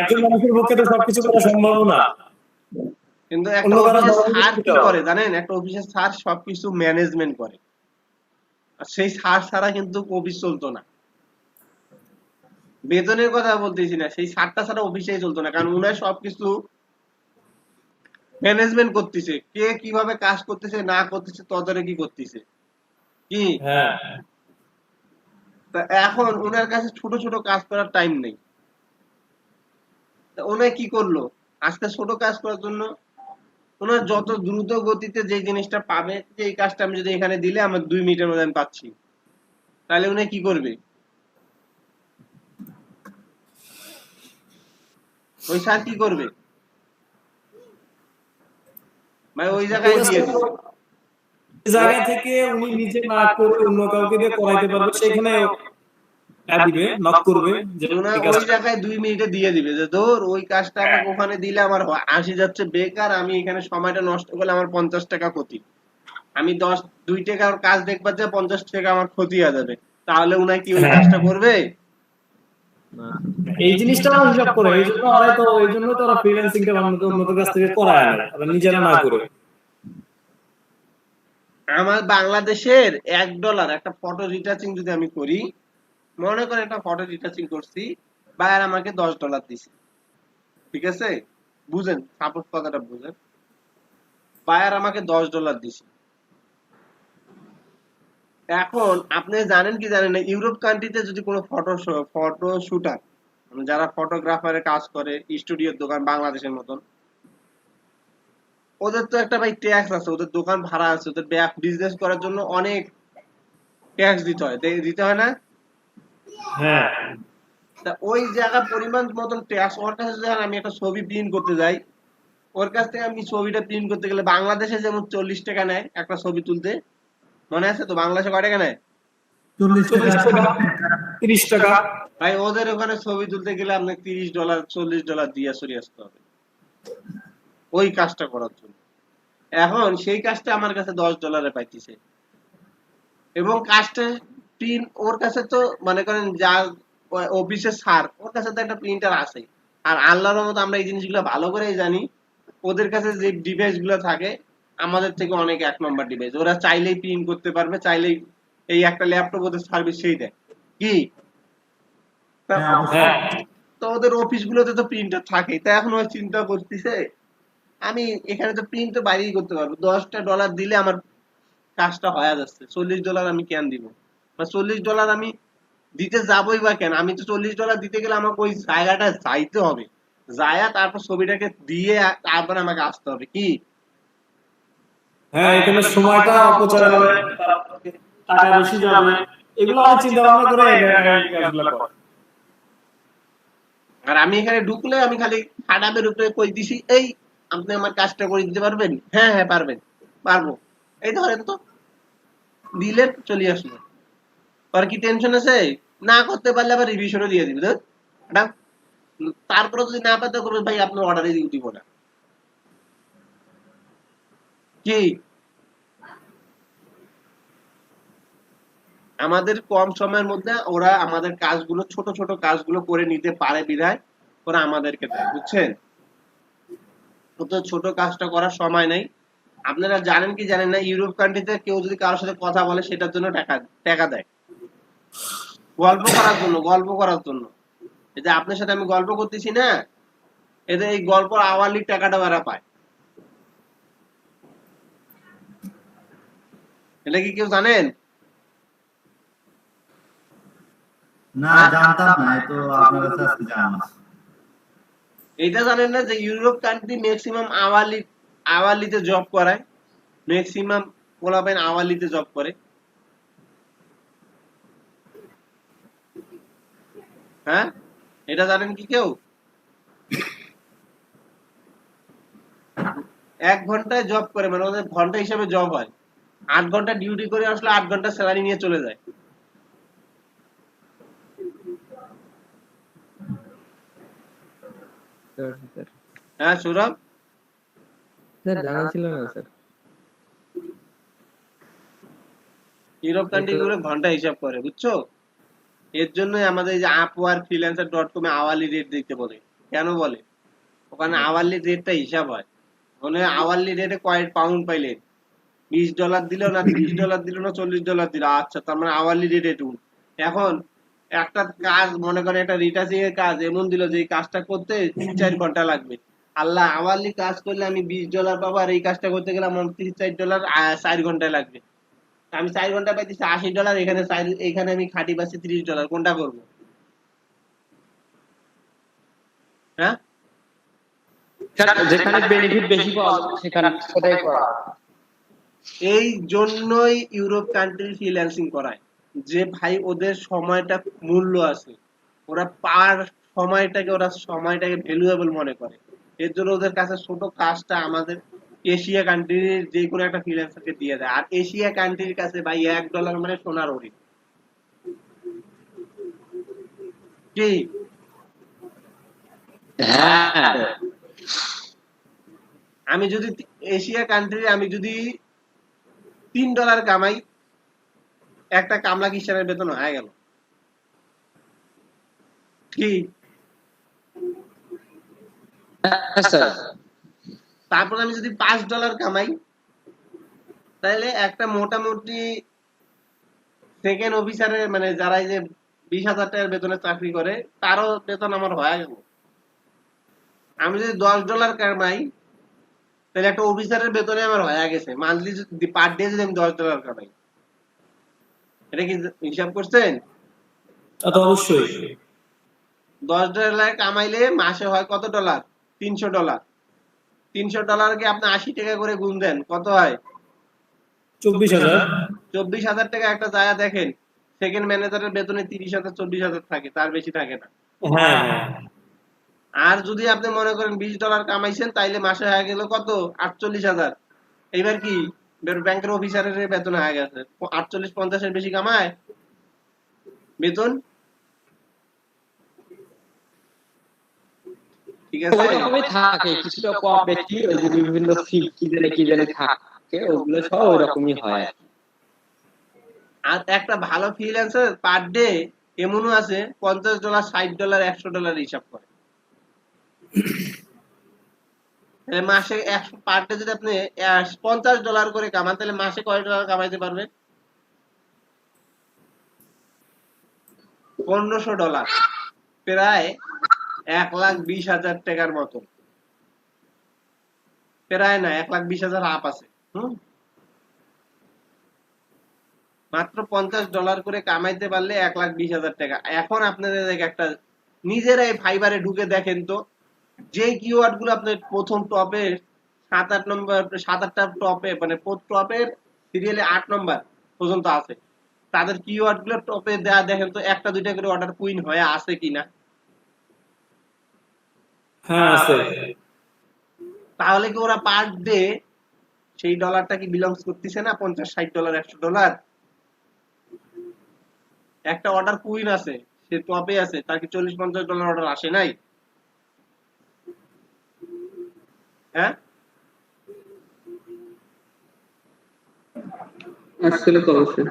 একজন মানুষের পক্ষে তো সবকিছু করা সম্ভব না। কিন্তু একটা অফিসের স্যার কি করে জানেন? একটা অফিসের স্যার সবকিছু ম্যানেজমেন্ট করে, আর সেই স্যার ছাড়া কিন্তু অফিস চলতো না। বেতনের কথা বলতেছি না, সেই স্যারটা ছাড়া অফিসেই চলতো না, কারণ উনার সবকিছু ম্যানেজমেন্ট করতেছে, কে কিভাবে কাজ করতেছে না করতেছে, তদারকি করতেছে কি। হ্যাঁ, তা এখন উনার কাছে ছোট ছোট কাজ করার টাইম নেই। উনি কি করলো, আজকে ছোট কাজ করার জন্য ওনার যত দ্রুত গতিতে যে জিনিসটা পাবে, যে এই কাজটা আমি যদি এখানে দিলে আমার 2 মিনিটের মধ্যে আমি পাচ্ছি, তাহলে উনি কি করবে? ওই স্যার কি করবে ভাই? ওই জায়গায় দিয়ে দিবে, জায়গা থেকে উনি নিজে না করে অন্য কাউকে দিয়ে করাইতে পারবে, সেখানে দিবে, নক করবে যে ওই জায়গায় 2 মিনিটে দিয়ে দিবে, যে ধর ওই কাজটা আমাকে ওখানে দিলে আমার 80 যাচ্ছে বেকার, আমি এখানে সময়টা নষ্ট করলে আমার 50 টাকা ক্ষতি, আমি 2 টাকার কাজ দেখবার যে 50 টাকা আমার ক্ষতি হয়ে যাবে, তাহলে উনি কি ওই কাজটা করবে? এই জিনিসটা হিসাব করে, এই জন্য হয়তো এই জন্য তো ওরা ফ্রিল্যান্সিংটা উন্নত কাছ থেকে করায় না, ওরা নিজেরা না করে। আমার বাংলাদেশের $1 একটা ফটো রিটাচিং যদি আমি করি, মনে করেন একটা ফটো রিটাচিং করছি, বায়ার আমাকে $10 দিছে, ঠিক আছে? বুঝেন, সাপোজ কথাটা বুঝেন, বায়ার আমাকে $10 দিছে। এখন আপনি জানেন কি জানেন না, ইউরোপ কান্ট্রিতে যদি কোনো ফটো শুটার, যারা ফটোগ্রাফারের কাজ করে, স্টুডিওর দোকান বাংলাদেশের মতন, ওদের তো একটা ভাই ট্যাক্স আছে, ওদের দোকান ভাড়া আছে, ওদের বিজনেস করার জন্য অনেক ট্যাক্স দিতে হয়, দিতে হয় না? হ্যাঁ তা ওই জায়গা পরিমাণ মতন ট্যাক্স ওর কাছে যখন আমি একটা ছবি প্রিন্ট করতে যাই, ওর কাছ থেকে আমি ছবিটা প্রিন্ট করতে গেলে বাংলাদেশে যেমন 40 টাকা নেয় একটা ছবি তুলতে, মনে আছে তো? বাংলাদেশে কয় টাকা নেয়? 40 40 টাকা। টাকা 30 টাকা। ভাই ওদের ওখানে ছবি তুলতে গেলে আপনাকে $30 $40 দিয়ে সরিয়ে আসতে হবে ওই কাজটা করার জন্য। এখন সেই কাজটা আমার কাছে $10 পাইতেছে, এবং কাজটা প্রিন্ট ওর কাছে তো মনে করেন যা অফিসের স্যার, ওর কাছে তো একটা প্রিন্টার আছে। আর আল্লাহর রহমতে আমরা এই জিনিসগুলো ভালো করেই জানি, ওদের কাছে যে ডিভাইস গুলো থাকে আমাদের থেকে অনেক 1 নম্বর ডিভাইস। ওরা চাইলেই প্রিন্ট করতে পারবে, চাইলেই এই একটা ল্যাপটপ ওদের সার্ভিস সেই দেয় কি। তা হ্যাঁ, অবশ্যই। হ্যাঁ তো ওদের অফিস গুলোতে তো প্রিন্টার থাকেই। তা এখন ওই চিন্তা করতেছে আমি এখানে তো প্রিন্ট তো বাইরেই করতে পারবো, $10 দিলে আমার কাজটা হয়ে যাচ্ছে, $40 আমি কেন দিব? বা $40 আমি দিতে যাবোই বা কেন? আমি তো $40 দিতে গেলে আমাকে ওই জায়গাটা যাইতে হবে, যায়া তারপর ছবিটাকে দিয়ে তারপর আমাকে আসতে হবে কি। হ্যাঁ, এখানে সময়টা অপচয় হবে, টাকা বেশি যাবে, এগুলো আমি চিন্তা ভাবনা করে এই কাজগুলো করি। আর আমি এখানে ঢুকলে আমি খালি ফাটাবের উপরে কই দিছি, এই আপনি আমার কাজটা করে দিতে পারবেন? হ্যাঁ হ্যাঁ পারবেন, পারবো, এই ধরেন তো, দিলেন চলে আসলো। আর কি টেনশন আছে? না করতে পারলে আবার রিভিশনও দিয়ে দিবে। তারপরে যদি না পাতে করবে ভাই আপনার অর্ডারই দিব না কি। আমাদের কম সময়ের মধ্যে ওরা আমাদের কাজগুলো, ছোট ছোট কাজগুলো করে নিতে পারে বিধায় ওরা আমাদেরকে দেয়, বুঝছেন? তো ছোট কাজটা করার সময় নেই। আপনারা জানেন কি জানেন না, ইউরোপ কান্ট্রিতে কেউ যদি কারোর সাথে কথা বলে সেটার জন্য টাকা দেয়, গল্প করার জন্য, গল্প করার জন্য। এই যে আপনার সাথে আমি গল্প করতেছি না, এদের এই গল্প আওয়ারলি টাকাটা ওরা পায়। এটা কি কেউ জানেন? না, জানতাম না, এই তো আপনার কাছে আজকে জানলাম। এইটা জানেন না যে ইউরোপ কান্ট্রি ম্যাক্সিমাম আওয়ারলিতে জব করায়, ম্যাক্সিমাম পোলাপাইন আওয়ারলিতে জব করে। হ্যাঁ, এটা জানেন কি কেউ? 1 ঘন্টায় জব করে, মানে ওদের ঘন্টা হিসাবে জব হয়। 8 ঘন্টা ডিউটি করে আসলে 8 ঘন্টা স্যালারি নিয়ে চলে যায়। স্যার হ্যাঁ সৌরভ, স্যার জানা ছিল না স্যার। ইউরোপ কান্ট্রি গুলো ঘন্টা হিসাব করে, বুঝছো? এর জন্যই আমাদের এই যে আপওয়ার্ক ফ্রিল্যান্সার.com এ আওয়ারলি রেট দিতে বলে। কেন বলে? ওখানে আওয়ারলি রেটটা হিসাব হয়। মানে আওয়ারলি রেটে কয় পাউন্ড পাইলেন, $20 দিল না, $30 দিল না, $40 দিল, আচ্ছা তার মানে আওয়ারলি রেট এটুকু। এখন একটা কাজ মনে করেন, একটা রিটাচিং এর কাজ এমন দিল যে এই কাজটা করতে 3-4 ঘন্টা লাগবে। আল্লাহ, আওয়ারলি কাজ করলে আমি $20 পাবো, আর এই কাজটা করতে গেলে আমার $3-4 4 ঘন্টায় লাগবে। আমি 4 ঘন্টা পাইতেছি $80, এখানে আমি খাটি পাচ্ছি $30, কোনটা করবো? হ্যাঁ, যেখানে বেনিফিট বেশি পাওয়া যাবে সেখানে সেটাই করা। এই জন্যই ইউরোপ কান্ট্রি ফ্রিল্যান্সিং করায়, যে ভাই ওদের সময়টা মূল্য আছে, ওরা সময়টাকে ভ্যালুয়েবল মনে করে। এর জন্য ওদের কাছে ছোট কাজটা আমাদের এশিয়া কান্ট্রির যে কোনো একটা ফ্রিল্যান্সারকে দিয়ে দেয়। আর এশিয়া কান্ট্রির কাছে ভাই $1 মানে সোনার হরিণ কি। হ্যাঁ আমি যদি এশিয়া কান্ট্রি আমি যদি $3 কামাই, একটা কামলা কিষানের বেতন হয়ে গেল কি। স্যার, তারপর আমি যদি $5 কামাই, তাহলে একটা মোটামুটি সেকেন্ড অফিসারের, মানে যারা এই যে 20,000 টাকার বেতনে চাকরি করে, তারও বেতন আমার হয়ে গেল। আমি যদি $10 কামাই, তাহলে একটা অফিসারের বেতনে আমার হয়ে গেছে মান্থলি, যদি পার ডে যদি আমি $10 কামাই। এটা কি হিসাব করছেন? তা তো অবশ্যই। $10 কামাইলে মাসে হয় কত ডলার? $300। $300 আপনি 80 টাকা করে গুণ দেন, কত হয়? 24,000। 24,000 টাকা একটা জায়গা দেখেন, সেকেন্ড ম্যানেজারের বেতনে 30,000 40,000 থাকে, তার বেশি থাকে না। হ্যাঁ হ্যাঁ। আর যদি আপনি মনে করেন $20 কামাইছেন, তাইলে মাসে হয়ে গেল কত? 48,000। এইবার কি ব্যাংকের অফিসারের বেতন হয়ে গেছে 48-50 এর বেশি কামায় বেতন, ঠিক আছে? ওইরকমই থাকে, কিছুটা কম বেশি, ওই যে বিভিন্ন সিট কি জানি থাকে, ওগুলো সব ওইরকমই হয়। আর একটা ভালো ফ্রিল্যান্সার পার ডে এমনও আছে $50 $60 $100 হিসাব করে। তাহলে মাসে 100 পার ডে যদি আপনি $50 করে কামান, তাহলে মাসে কয় ডলার কামাইতে পারবেন? $1,500, প্রায় 1,20,000 টাকার মতো। প্রায় না, 1,20,000 আপ আছে। মাত্র $50 করে কামাইতে পারলে 1,20,000 টাকা। এখন আপনাদের একটা নিজেরাই ফাইবারে ঢুকে দেখেন তো, যে কিওয়ার্ড গুলো আপনার প্রথম টপে 7-8 নম্বর 7-8টা টপে, মানে টপের সিরিয়ালে 8 নম্বর পর্যন্ত আছে, তাদের কিওয়ার্ড গুলো টপে দেয়া দেখেন তো, একটা দুইটা করে অর্ডার কুইন হয়ে আছে কিনা। হ্যাঁ আছে। তাহলে কি ওরা পার ডে সেই ডলারটা কি বিলংস করতেছে না? $50-60 $100। একটা অর্ডার কুইন আছে, সে টপে আছে, তার কি $40-50 অর্ডার আসে নাই? হ্যাঁ, আসলে তো অবশ্যই।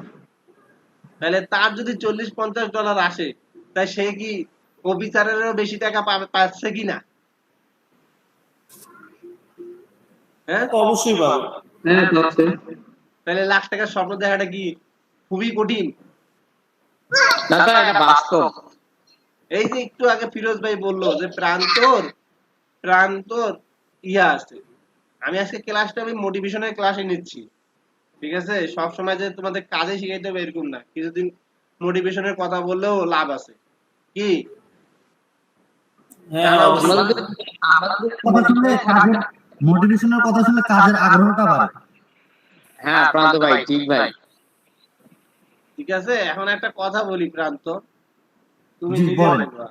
তাহলে তার যদি $40-50 আসে, তাই সে কি অফিসারেরও বেশি টাকা পাচ্ছে কিনা? হ্যাঁ, অবশ্যই পাবে। হ্যাঁ পাচ্ছে। তাহলে লাখ টাকার স্বপ্ন দেখাটা কি খুবই কঠিন? না স্যার, এটা বাস্তব। এই যে একটু আগে ফিরোজ ভাই বললো যে প্রান্তর ইয়া আছে। আমি আজকে ক্লাসটা আমি মোটিভেশনের ক্লাসে নিচ্ছি, ঠিক আছে? সব সময় যে তোমাদের কাজে শিখাইতে হবে এরকম না, কিছুদিন মোটিভেশনের কথা বললেও লাভ আছে। কি হ্যাঁ জানা উচিত। কথা শুনলে কাজের মোটিভেশনের কথা শুনলে কাজের আগ্রহটা বাড়ে। হ্যাঁ প্রান্ত ভাই, ঠিক ভাই। ঠিক আছে, এখন একটা কথা বলি প্রান্ত, তুমি জি, নিজে বলেন। বলবা।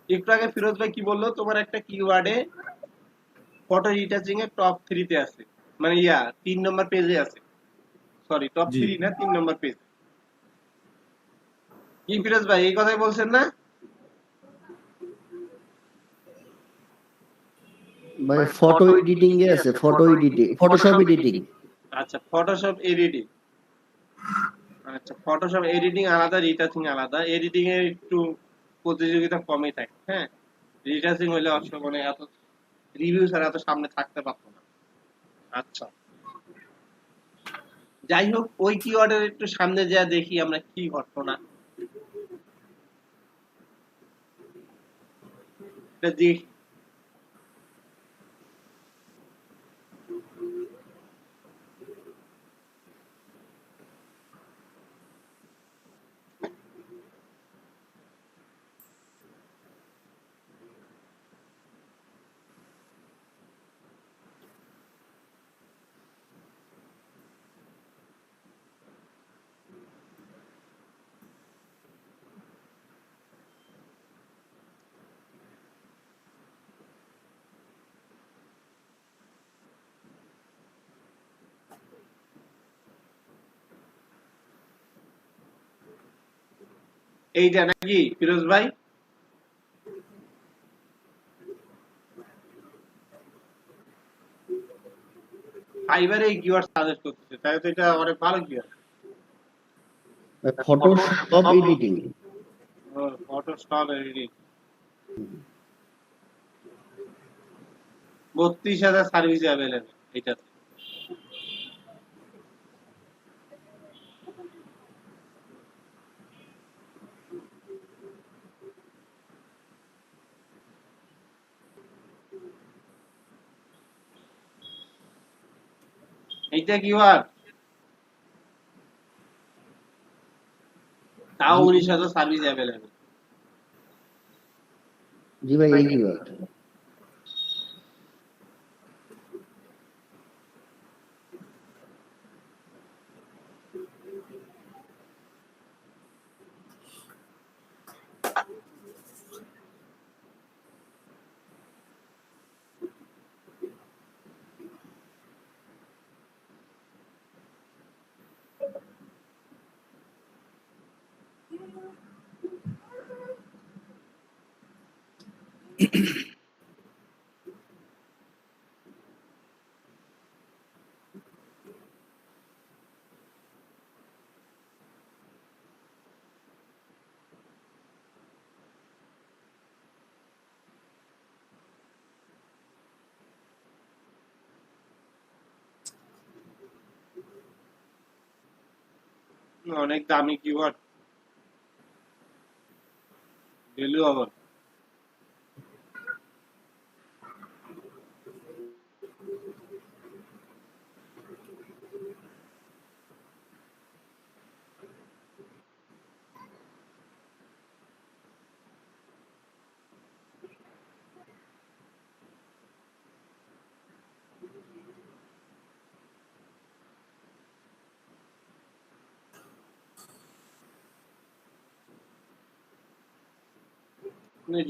একটু আগে ফিরোজ ভাই কি বললো, তোমার একটা কিওয়ার্ডে ফটো রিটাচিং এর টপ 3 তে আছে, মানে 3 নম্বর পেজে আছে। সরি, টপ জি। 3 না, 3 নম্বর পেজ। কি ফিরোজ ভাই এই কথাই বলছেন না? মানে ফটো এডিটিং এ আছে, ফটো এডিটিং, ফটোশপ এডিটিং। আচ্ছা, ফটোশপ এডিটিং। আচ্ছা, ফটোশপ এডিটিং আলাদা, রিটাচিং আলাদা। এডিটিং এর একটু প্রতিযোগিতা কমই থাকে, হ্যাঁ। রিটাচিং হইলে অবশ্য মানে এত রিভিউ ছাড়া এত সামনে থাকতে পারতো না। আচ্ছা, যাই হোক, ওই কিওয়ার্ডের একটু সামনে যা দেখি আমরা কি ঘটনা। এটা দেখি। এইটা নাকি ফিরোজ ভাই? ফাইবারে এই কিওয়ার্ড সাজেস্ট করতেছে, তাই তো এটা অনেক ভালো keyword. Photoshop editing. Photoshop editing 32,000 service available এটাতে। এইটা কিওয়ার্ড তাও 19,000 সার্ভিস অ্যাভেলেবল। জি ভাই, এই কিওয়ার্ড। অনেক দামি কিওয়ার্ড ভ্যালু আবার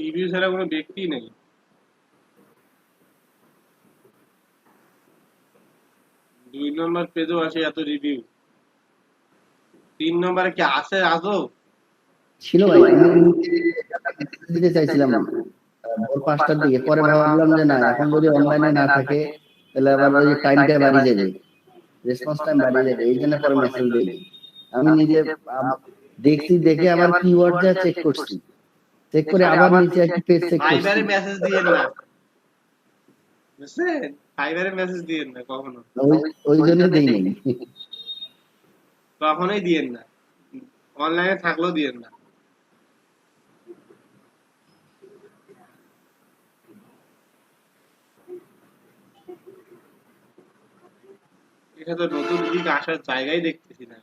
রিভিউ ছাড়া কোনো ব্যক্তি নেই। 2 নম্বর পেজও আসে এত রিভিউ। 3 নম্বরে কি আছে আজও? ছিল ভাই, আমি দিতে চাইছিলাম ভোর 5টার দিকে, পরে ভাবলাম যে না, এখন যদি অনলাইনে না থাকে তাহলে আবার ওই টাইমটা বাড়িয়ে যাবে, রেসপন্স টাইম বাড়িয়ে যাবে, এই জন্য পরে মেসেজ দিই। আমি নিজে দেখছি, দেখে আবার কিওয়ার্ড যা চেক করছি, চেক করে আবার নিচে একটা পেজ চেক করছি। ফাইবারে মেসেজ দিয়েন না, বুঝছেন? ফাইবারে মেসেজ দিয়েন না কখনো, ওই জন্য দেই নাই, কখনোই দিয়েন না, অনলাইনে থাকলেও দিয়েন না। এটা তো নতুন দিক আসার জায়গায় দেখতেছি না।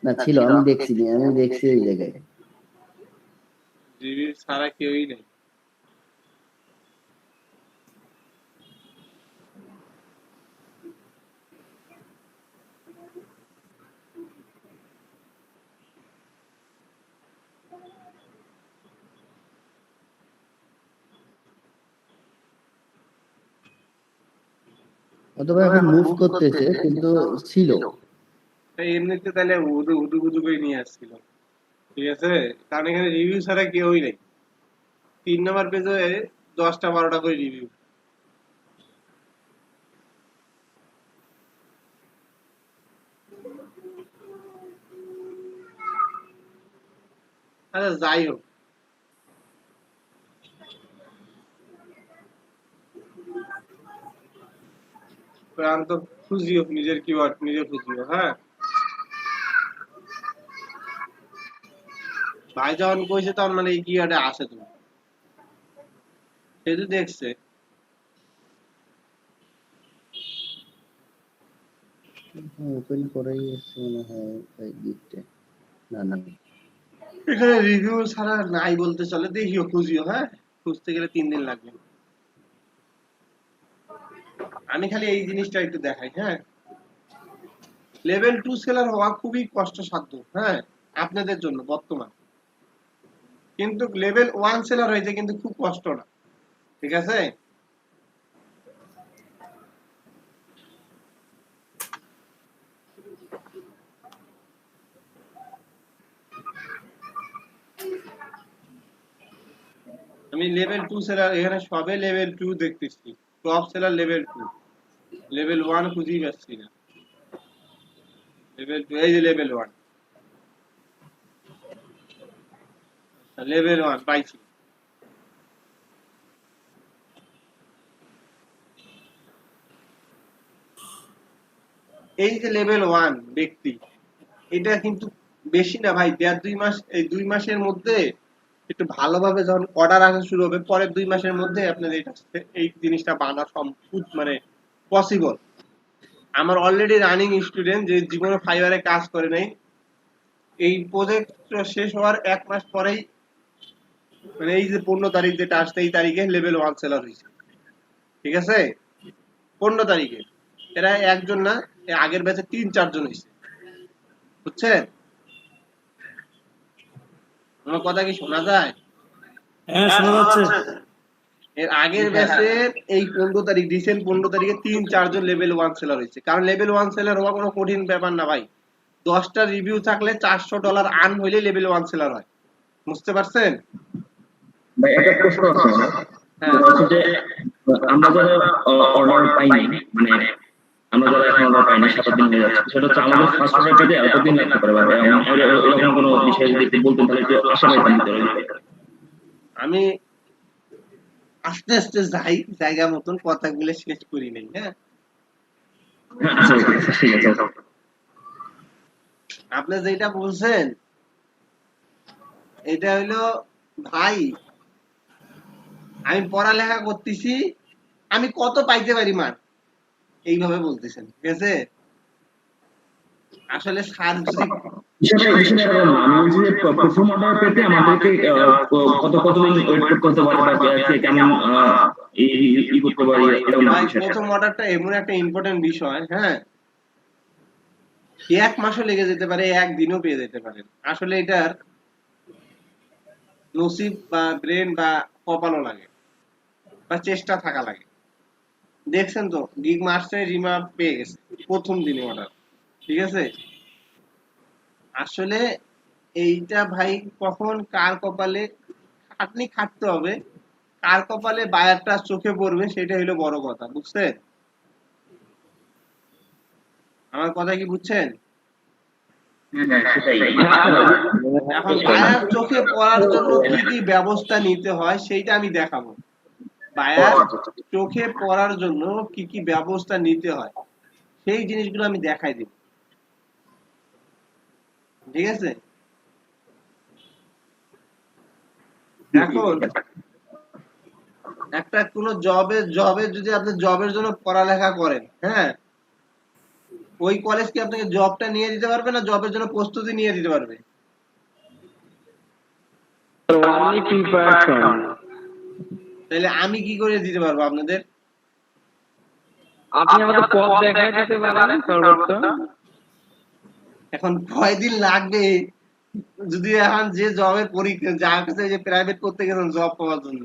না ছিল, আমি দেখছি এই জায়গায় রিভিউ ছাড়া কেউই নেই। অথবা এখন মুভ করতেছে, কিন্তু ছিল। এমনিতে তাহলে উদু করে নিয়ে আসছিল, ঠিক আছে? কারণ এখানে রিভিউ ছাড়া কেউই নেই। 3 নম্বর পেজে 10টা 12টা করে রিভিউ। আচ্ছা যাই হোক, তো খুঁজিও নিজের কিওয়ার্ড নিজে খুঁজিও। হ্যাঁ ভাই যখন কইছে তখন মানে এই কিওয়ার্ডে আসে, তুমি সে তো দেখছে। ওপেন করাই আছে মনে হয় এই গিফটে। না এখানে রিভিউ ছাড়া নাই বলতে চলে, দেখিও খুঁজিও। হ্যাঁ খুঁজতে গেলে 3 দিন লাগবে। আমি খালি এই জিনিসটা একটু দেখাই। হ্যাঁ লেভেল 2 সেলার হওয়া খুবই কষ্টসাধ্য, হ্যাঁ আপনাদের জন্য বর্তমান, কিন্তু লেভেল 1 সেলার হয়েছে কিন্তু খুব কষ্ট না, ঠিক আছে? আমি লেভেল 2 সেলার এখানে সবে লেভেল 2 দেখতেছি, টপ সেলার লেভেল 2, লেভেল 1 খুঁজেই পাচ্ছি না। লেভেল 2 এই যে লেভেল 1, লেভেল 1 পাইছি। এই যে লেভেল 1 ব্যক্তি, এটা কিন্তু বেশি না ভাই, 1.5-2 মাস, এই 2 মাসের মধ্যে একটু ভালোভাবে যখন অর্ডার আসা শুরু হবে, পরের 2 মাসের মধ্যে আপনাদের এই জিনিসটা বানা সম্ভব, মানে পসিবল। আমার অলরেডি রানিং স্টুডেন্ট যে জীবনে ফাইবারে কাজ করে নাই, এই প্রজেক্ট শেষ হওয়ার 1 মাস পরেই, মানে এই যে 15 তারিখ যেটা আসছে, এই তারিখে লেভেল 1 সেলার হয়েছে, ঠিক আছে? 15 তারিখে। এরা একজন না, আগের ব্যাচে 3-4 জন হয়েছে, বুঝছেন? আমার কথা কি শোনা যায়? হ্যাঁ শোনা যাচ্ছে। এর আগের ব্যাচের এই 15 তারিখ, রিসেন্ট 15 তারিখে 3-4 জন লেভেল 1 সেলার হয়েছে। কারণ লেভেল 1 সেলার হওয়া কোনো কঠিন ব্যাপার না ভাই, 10টা রিভিউ থাকলে $400 আর্ন হইলে লেভেল 1 সেলার হয়, বুঝতে পারছেন? ভাই একটা প্রশ্ন আছে আমার। হ্যাঁ হচ্ছে যে আমরা যারা অর্ডার পাইনি, মানে আমরা যারা এখন অর্ডার পাইনি 7 দিন হয়ে যাচ্ছে, সেটা হচ্ছে আমাদের ফার্স্ট অর্ডার পেতে এতদিন লাগতে পারে ভাই। এরকম কোনো বিষয় যদি একটু বলতেন তাহলে একটু আশা পাইতাম ভিতরে। আমি আস্তে আস্তে যাই, জায়গা মতন কথাগুলো শেষ করি নাই। হ্যাঁ হ্যাঁ আচ্ছা ঠিক আছে। আপনি যেটা বলছেন এটা হইলো ভাই, আমি পড়ালেখা করতেছি, আমি কত পাইতে পারি মার, এইভাবে বলতেছেন, ঠিক আছে? আসলে স্যার যদি বিষয়টা এরকম না। আমি বলছি যে প্রথম অর্ডার পেতে আমাদেরকে কতদিন ওয়েট করতে হতে পারে বা কেমন ই করতে পারি, এরকম ভাই বিষয়টা। প্রথম অর্ডারটা এমন একটা ইম্পর্টেন্ট বিষয়, হ্যাঁ, 1 মাসও লেগে যেতে পারে, 1 দিনও পেয়ে যেতে পারেন। আসলে এটার নসিব বা ব্রেন বা কপালও লাগে বা চেষ্টা থাকা লাগে। দেখছেন তো গিগ মাস্টারে রিমা পেয়ে গেছে প্রথম দিনে অর্ডার, ঠিক আছে? আসলে এইটা ভাই কখন কার কপালে খাটনি খাটতে হবে, কার কপালে বায়ারটা চোখে পড়বে, সেটা হলো বড় কথা, বুঝছেন? আমার কথা কি বুঝছেন? সেটাই। এখন বায়ার চোখে পড়ার জন্য কি কি ব্যবস্থা নিতে হয় সেইটা আমি দেখাবো। বায়ার চোখে পড়ার জন্য কি কি ব্যবস্থা নিতে হয় সেই জিনিসগুলো আমি দেখাই দিব, ঠিক আছে? এখন একটা কোন জবে যদি আপনি জবের জন্য পড়ালেখা করেন, হ্যাঁ, ওই কলেজ কি আপনাকে জবটা নিয়ে দিতে পারবে না জবের জন্য প্রস্তুতি নিয়ে দিতে পারবে? only preparation. তাহলে আমি কি করে দিতে পারবো আপনাদের? আপনি আমাদের পথ দেখাই দিতে পারেন সর্বোচ্চ। এখন কয়দিন লাগবে যদি এখন যে জবের পরীক্ষা, যার কাছে যে প্রাইভেট করতে গেছেন জব পাওয়ার জন্য,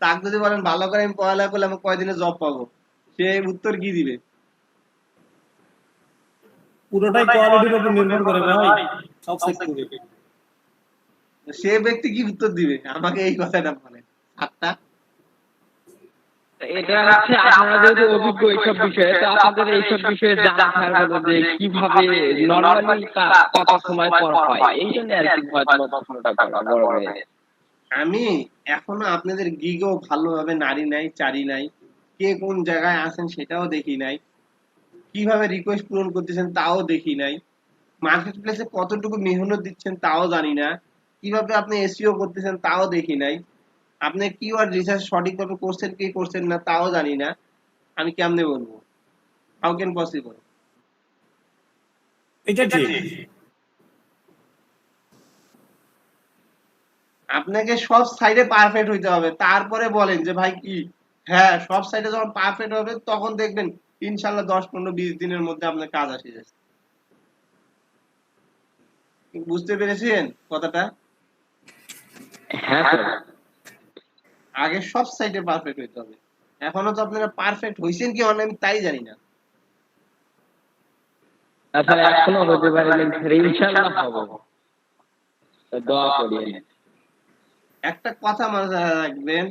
তাকে যদি বলেন ভালো করে আমি পড়ালেখা করলে আমি কয়দিনে জব পাবো, সে উত্তর কি দিবে? পুরোটাই কোয়ালিটির উপর নির্ভর করে ভাই, সব সেক্টরে। সে ব্যক্তি কি উত্তর দিবে আমাকে এই কথাটা বলেন। আটটা এটা হচ্ছে আপনারা যেহেতু অভিজ্ঞ এইসব বিষয়ে, তো আপনাদের এইসব বিষয়ে জানা থাকবে যে কিভাবে নরমালি কত সময় পড়া হয়, এই জন্য আর কি হয়তো প্রশ্নটা করা বড় হয়ে। আমি এখনো আপনাদের গিগও ভালোভাবে নারী নাই, চারি নাই, কে কোন জায়গায় আছেন সেটাও দেখি নাই, কিভাবে রিকোয়েস্ট পূরণ করতেছেন তাও দেখি নাই, মার্কেট প্লেসে কতটুকু মেহনত দিচ্ছেন তাও জানি না, কিভাবে আপনি এসইও করতেছেন তাও দেখি নাই, আপনি কিওয়ার্ড রিসার্চ সঠিকভাবে করছেন কি করছেন না তাও জানি না। আমি কেমনে বলবো? How can possible? এটা ঠিক। আপনাকে সব সাইডে পারফেক্ট হইতে হবে, তারপরে বলেন যে ভাই কি, হ্যাঁ সব সাইডে যখন পারফেক্ট হবে তখন দেখবেন ইনশাল্লাহ 10-15-20 দিনের মধ্যে আপনার কাজ আসে যাচ্ছে। বুঝতে পেরেছেন কথাটা? হ্যাঁ স্যার। আগে সব সাইডে পারফেক্ট হইতে হবে। এখনো তো আপনারা পারফেক্ট হইছেন কি হয় না আমি তাই জানি না। স্যার এখনো হতে পারে ইনশাআল্লাহ হবো, দোয়া করি। একটা কথা মাথায় রাখবেন,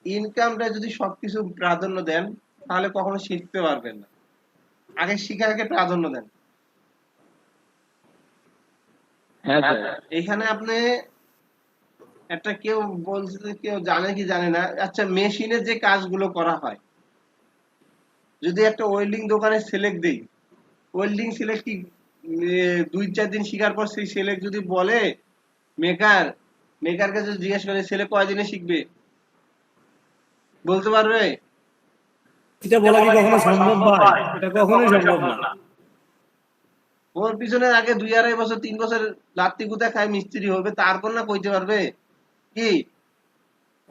ইনকামটা যদি সবকিছু প্রাধান্য দেন তাহলে কখনো শিখতে পারবেন না। আগে শিখাকে প্রাধান্য দেন। হ্যাঁ স্যার। এখানে আপনি একটা কেউ বলছে, কেউ জানে কি জানে না, আচ্ছা মেশিনের যে কাজগুলো করা হয়, যদি একটা ওয়েল্ডিং দোকানে সিলেক্ট দেই, ওয়েল্ডিং সিলেক্ট কি 2-4 দিন শিখার পর সেই সিলেক্ট যদি বলে মেকারকে যদি জিজ্ঞেস করে ছেলে কয়দিনে শিখবে, বলতে পারবে? এটা বলা কি কখনো সম্ভব ভাই? এটা কখনোই সম্ভব না। ওর পিছনে আগে 2-2.5 বছর 3 বছর লাত্তি গুতা খায় মিস্ত্রি হবে, তারপর না কইতে পারবে কি?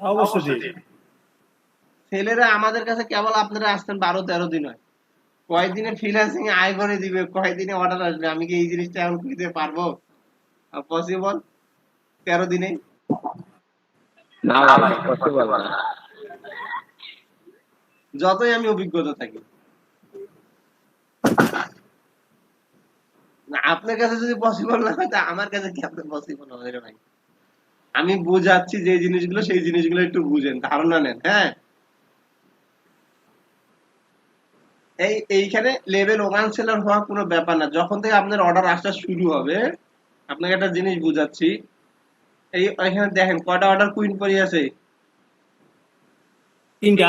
অবশ্যই। ছেলেরা আমাদের কাছে কেবল আপনারা আসতেন 12-13 দিন হয়, কয়দিনে ফ্রিল্যান্সিং আয় করে দিবে, কয়দিনে অর্ডার আসবে, আমি কি এই জিনিসটা এখন দিতে পারবো? পসিবল 13 দিনে? না ভাই পসিবল না, যতই আমি অভিজ্ঞতা থাকি। আপনার কাছে যদি পসিবল না হয় তা আমার কাছে কি আপনার পসিবল হবে রে ভাই? আমি বোঝাচ্ছি যে জিনিসগুলো, সেই জিনিসগুলো একটু বুঝেন, ধারণা নেন। হ্যাঁ, এইখানে লেভেল 1 সেলার হওয়া কোনো ব্যাপার না। যখন থেকে আপনার অর্ডার আসা শুরু হবে, আপনাকে একটা জিনিস বুঝাচ্ছি। এখানে দেখেন কয়টা অর্ডার কুইন পড়ে আছে, 3টা।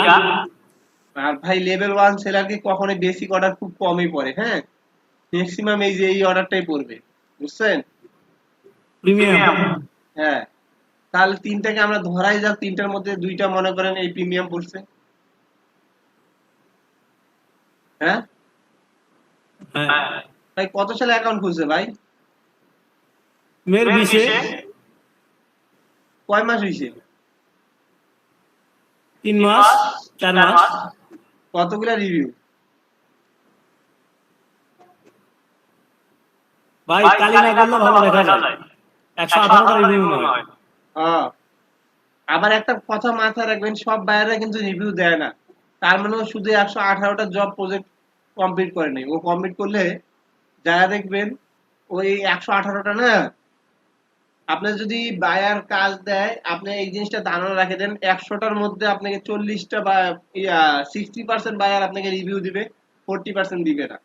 আর ভাই লেভেল 1 সেলার কি কখনোই বেসিক অর্ডার খুব কমই পড়ে। হ্যাঁ, ম্যাক্সিমাম এই যে এই অর্ডারটাই পড়বে, বুঝছেন? প্রিমিয়াম। হ্যাঁ, তাহলে 3টাকে আমরা ধরাই যাক, 3টার মধ্যে 2টা মনে করেন এই প্রিমিয়াম পড়ছে। হ্যাঁ ভাই, কত সালে অ্যাকাউন্ট খুলছে ভাই? মের 20-এ। কয় মাস হইছে? 3 মাস 4 মাস। কতগুলা রিভিউ? ভাই কালি না করলে ভালো দেখা যায়, 118টা রিভিউ নয়। আবার একটা কথা মাথায় রাখবেন, সব বায়াররা কিন্তু রিভিউ দেয় না। তার মানে ও শুধু 118টা জব প্রজেক্ট কমপ্লিট করে নাই। ও কমপ্লিট করলে যারা দেখবেন ওই 118টা না, আপনার যদি বায়ার কাজ দেয়, আপনি এই জিনিসটা ধারণা রাখে দেন, 100টার মধ্যে আপনাকে 40টা বা 60% বায়ার আপনাকে রিভিউ দিবে, 40% দিবে না।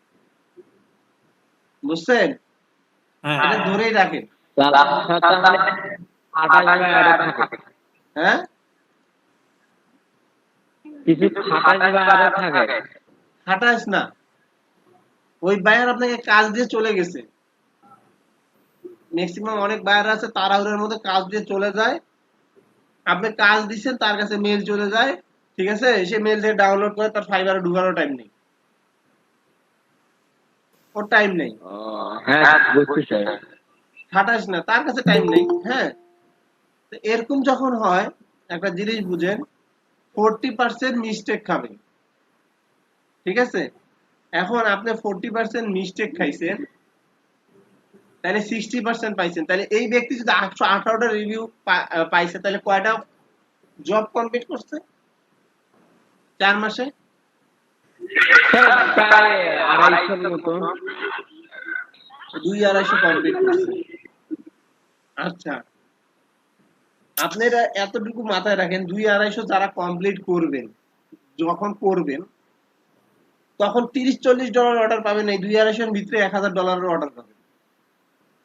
বুঝছেন? এটা ধরেই রাখেন। হ্যাঁ, খাটাস না, ওই বায়ার আপনাকে কাজ দিয়ে চলে গেছে। ম্যাক্সিমাম অনেক বায়ার আছে তাড়াহুড়োর মধ্যে কাজ দিয়ে চলে যায়, আপনি কাজ দিচ্ছেন, তার কাছে মেল চলে যায়, ঠিক আছে, সে মেল থেকে ডাউনলোড করে তার ফাইবারে ঢুকানোর টাইম নেই, ওর টাইম নেই। খাটাস না, তার কাছে টাইম নেই। হ্যাঁ, এরকম যখন হয়, একটা জিনিস বুঝেন, 40% মিস্টেক খাবে, ঠিক আছে? এখন আপনি 40% মিস্টেক খাইছেন, তাহলে 60% পাইছেন। তাহলে এই ব্যক্তি যদি 118টা রিভিউ পাইছে, তাহলে কয়টা জব কমপ্লিট করছে 4 মাসে? প্রায় 250 মতো। 200-250 কমপ্লিট করছে। আচ্ছা, আপনারা এতটুকু মাথায় রাখেন, 200-250 যারা কমপ্লিট করবেন, যখন করবেন তখন $30-40 অর্ডার পাবেন। এই 250-এর ভিতরে $1000 অর্ডার পাবেন,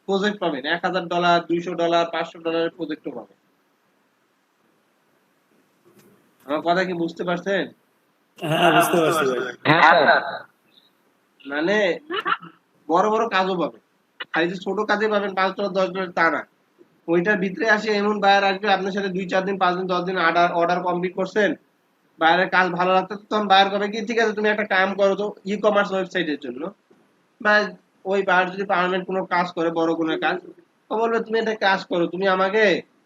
প্রজেক্ট পাবেন, $1000, $200, $500 প্রজেক্টও পাবেন। আমার কথা কি বুঝতে পারছেন? হ্যাঁ, বুঝতে পারছি ভাই। মানে বড় বড় কাজও পাবেন, খালি যে ছোট কাজে পাবেন $5-10 তা না। ওইটার ভিতরে আসে এমন বায়ার আসবে আপনার সাথে 2-4 দিন, 5 দিন, 10 দিন অর্ডার কমপ্লিট করছেন, বায়ারের কাজ ভালো লাগতো, তখন বায়ার কবে কি, ঠিক আছে তুমি একটা কাম করো তো ই-কমার্স ওয়েবসাইটের জন্য, বা ওই বায়ার যদি পার্মানেন্ট কোনো কাজ করে, বড় কোনো কাজ, ও বলবে তুমি একটা কাজ করো, তুমি আমাকে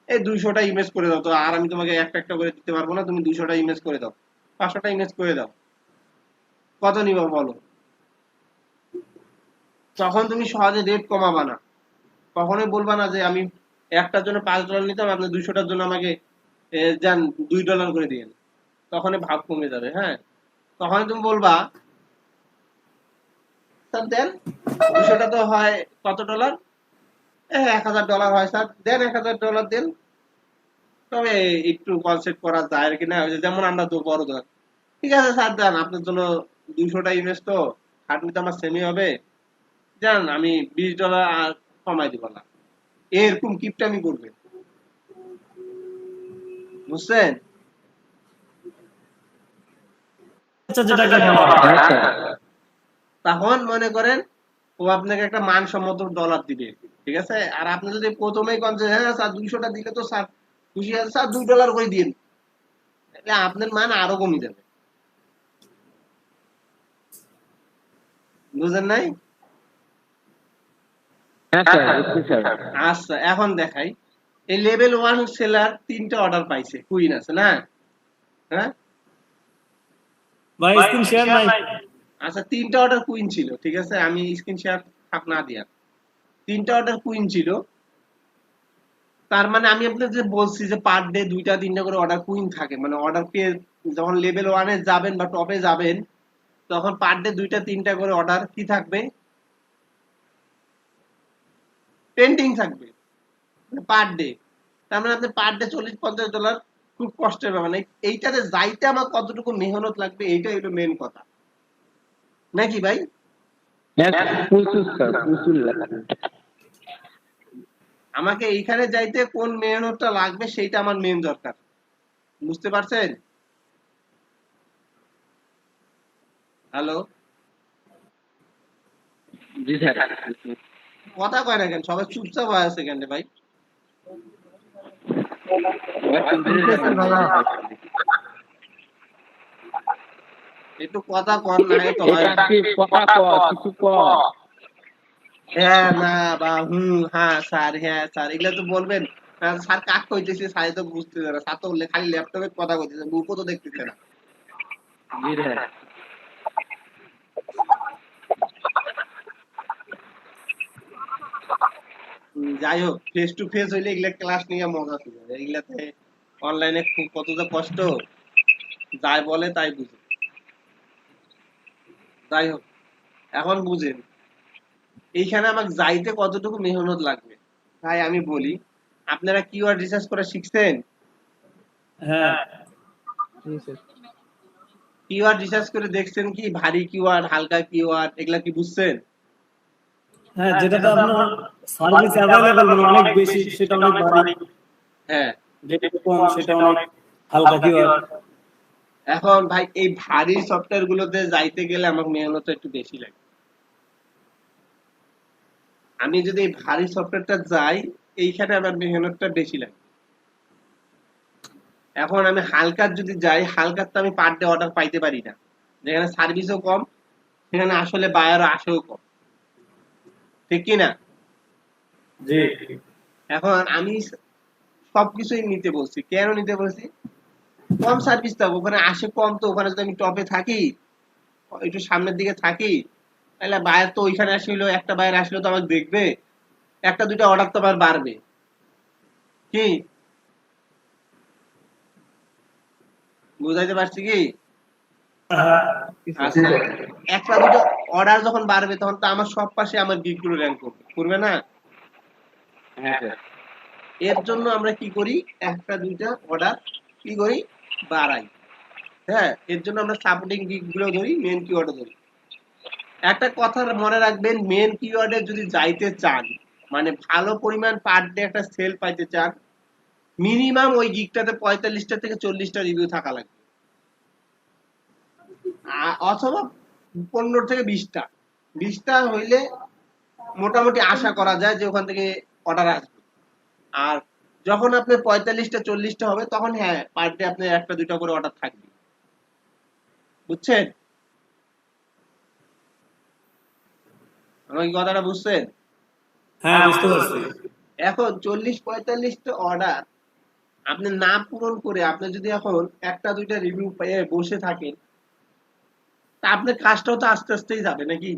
এই 200টা ইমেজ করে দাও তো, আর আমি তোমাকে একটা একটা করে দিতে পারবো না, তুমি 200টা ইমেজ করে দাও, 500টা ইমেজ করে দাও, কত নিবা বলো? তখন তুমি সহজে রেট কমাবা না, কখনোই বলবা না যে আমি একটার জন্য $5 নিতাম, আপনি 200টার জন্য আমাকে যান $2 করে দিয়েন, তখন ভাব কমে যাবে। হ্যাঁ, তখন তুমি বলবা স্যার দেন 200টা তো হয় কত ডলার, $1000 হয় স্যার, দেন $1000 দেন, তবে একটু কনসেপ্ট করা যায় আর কি না, যেমন আমরা তো বড় ধর, ঠিক আছে স্যার দেন, আপনার জন্য 200টা ইমেজ তো খাটনি তো আমার সেমি হবে, জান আমি $20 আর কমাই দিব না, এরকম কিপটামি করবে। বুঝছেন? যেটাকে বলা হয়। তখন মনে করেন ও আপনাকে একটা মানসম্মত ডলার দিবে, ঠিক আছে? আর আপনি যদি প্রথমেই কোন যে হ্যাঁ স্যার 200টা দিলে তো স্যার খুশি আছে, স্যার $2 করে দিন, তাহলে আপনার মান আরো কমে যাবে। বুঝেন নাই? আচ্ছা, এখন দেখাই, এই লেভেল 1 সেলার 3টা অর্ডার পাইছে, কুইন আছে না? হ্যাঁ ভাই, স্ক্রিন শেয়ার নাই। আচ্ছা, 3টা অর্ডার কুইন ছিল, ঠিক আছে, আমি স্ক্রিন শেয়ার থাক না দিয়া, 3টা অর্ডার কুইন ছিল। তার মানে আমি আপনাদের যে বলছি যে পার ডে 2টা-3টা করে অর্ডার কুইন থাকে, মানে অর্ডার পেয়ে যখন লেভেল 1-এ যাবেন বা টপে যাবেন, তখন পার ডে 2টা-3টা করে অর্ডার কি থাকবে, পেন্ডিং থাকবে পার ডে। তার মানে আপনি পার ডে $40-50 খুব কষ্টের ব্যাপার না। এইটাতে যাইতে আমার কতটুকু মেহনত লাগবে এইটাই হলো মেন কথা, নাকি ভাই? প্রচুর স্যার, প্রচুর লাগে। আমাকে এইখানে যাইতে কোন মেহনতটা লাগবে সেইটা আমার মেন দরকার, বুঝতে পারছেন? হ্যালো, জি স্যার। কথা কয় না কেন? সবাই চুপচাপ হয়ে আছে কেন রে ভাই? একটু কথা কন না তো ভাই। হ্যাঁ না বা হ্যাঁ স্যার, হ্যাঁ স্যার এগুলা তো বলবেন। স্যার কাক কইতেছে, স্যার তো বুঝতেছে না, স্যার তো খালি ল্যাপটপে কথা কইতেছে, মুখও তো দেখতেছে না। জি স্যার। যাই হোক, ফেস টু ফেস হইলে এগুলা ক্লাস নিয়ে মজা ছিল, এগুলাতে অনলাইনে কতটা কষ্ট যাই বলে তাই বুঝে। যাই হোক, এখন বুঝেন এইখানে আমাকে যাইতে কতটুকু মেহনত লাগবে। ভাই আমি বলি, আপনারা কিওয়ার্ড রিসার্চ করা শিখছেন? হ্যাঁ, কিওয়ার্ড রিসার্চ করে দেখছেন কি ভারী কিওয়ার্ড, হালকা কিওয়ার্ড এগুলা কি বুঝছেন? হ্যাঁ, যেটাতে আপনার সার্ভিস অ্যাভেলেবল মানে অনেক বেশি সেটা অনেক ভারী, হ্যাঁ যেটা কম সেটা অনেক হালকা কিওয়ার্ড। এখন ভাই এই ভারী সফটওয়্যার গুলোতে যাইতে গেলে আমার মেহনত একটু বেশি লাগে। আমি যদি এই ভারী সফটওয়্যারটা যাই এইখানে আমার মেহনতটা বেশি লাগে। এখন আমি হালকার যদি যাই, হালকার তো আমি পার ডে অর্ডার পাইতে পারি না, যেখানে সার্ভিসও কম সেখানে আসলে বায়ারও আসেও কম, ঠিক কি না? জি। এখন আমি সবকিছুই নিতে বলছি, কেন নিতে বলছি? কম সার্ভিস থাকবো, ওখানে আসে কম, তো ওখানে যদি আমি টপে থাকি, একটু সামনের দিকে থাকি, তাহলে বায়ার তো ওইখানে আসলে একটা বায়ার আসলে তো আমাকে দেখবে, একটা দুইটা অর্ডার তো আবার বাড়বে, কি বুঝাইতে পারছি কি? আচ্ছা, একটা দুটো অর্ডার যখন বাড়বে তখন তো আমার সব পাশে আমার গিগগুলো র্যাঙ্ক করবে না? এর জন্য আমরা কি করি, একটা দুইটা অর্ডার কি করি বাড়াই। হ্যাঁ, এর জন্য আমরা সাপোর্টিং গিগগুলো ধরি, মেন কিওয়ার্ডও ধরি। একটা কথা মনে রাখবেন, মেন কিওয়ার্ডে যদি যাইতে চান, মানে ভালো পরিমাণ পার ডে একটা সেল পাইতে চান, মিনিমাম ওই গিগটাতে 45টা থেকে 40টা রিভিউ থাকা লাগবে, অথবা 15 থেকে 20টা হইলে মোটামুটি আশা করা যায় যে ওখান থেকে অর্ডার আসবে। আর যখন আপনি 45টা 40টা হবে তখন হ্যাঁ পার ডে আপনার একটা দুইটা করে অর্ডার থাকবে, বুঝছেন? আমার কি কথাটা বুঝছেন? হ্যাঁ, বুঝতে পারছি। এখন 40-45টা অর্ডার আপনি না পূরণ করে আপনি যদি এখন একটা দুইটা রিভিউ পেয়ে বসে থাকেন, তা আপনার কাজটাও তো আস্তে আস্তেই যাবে নাকি?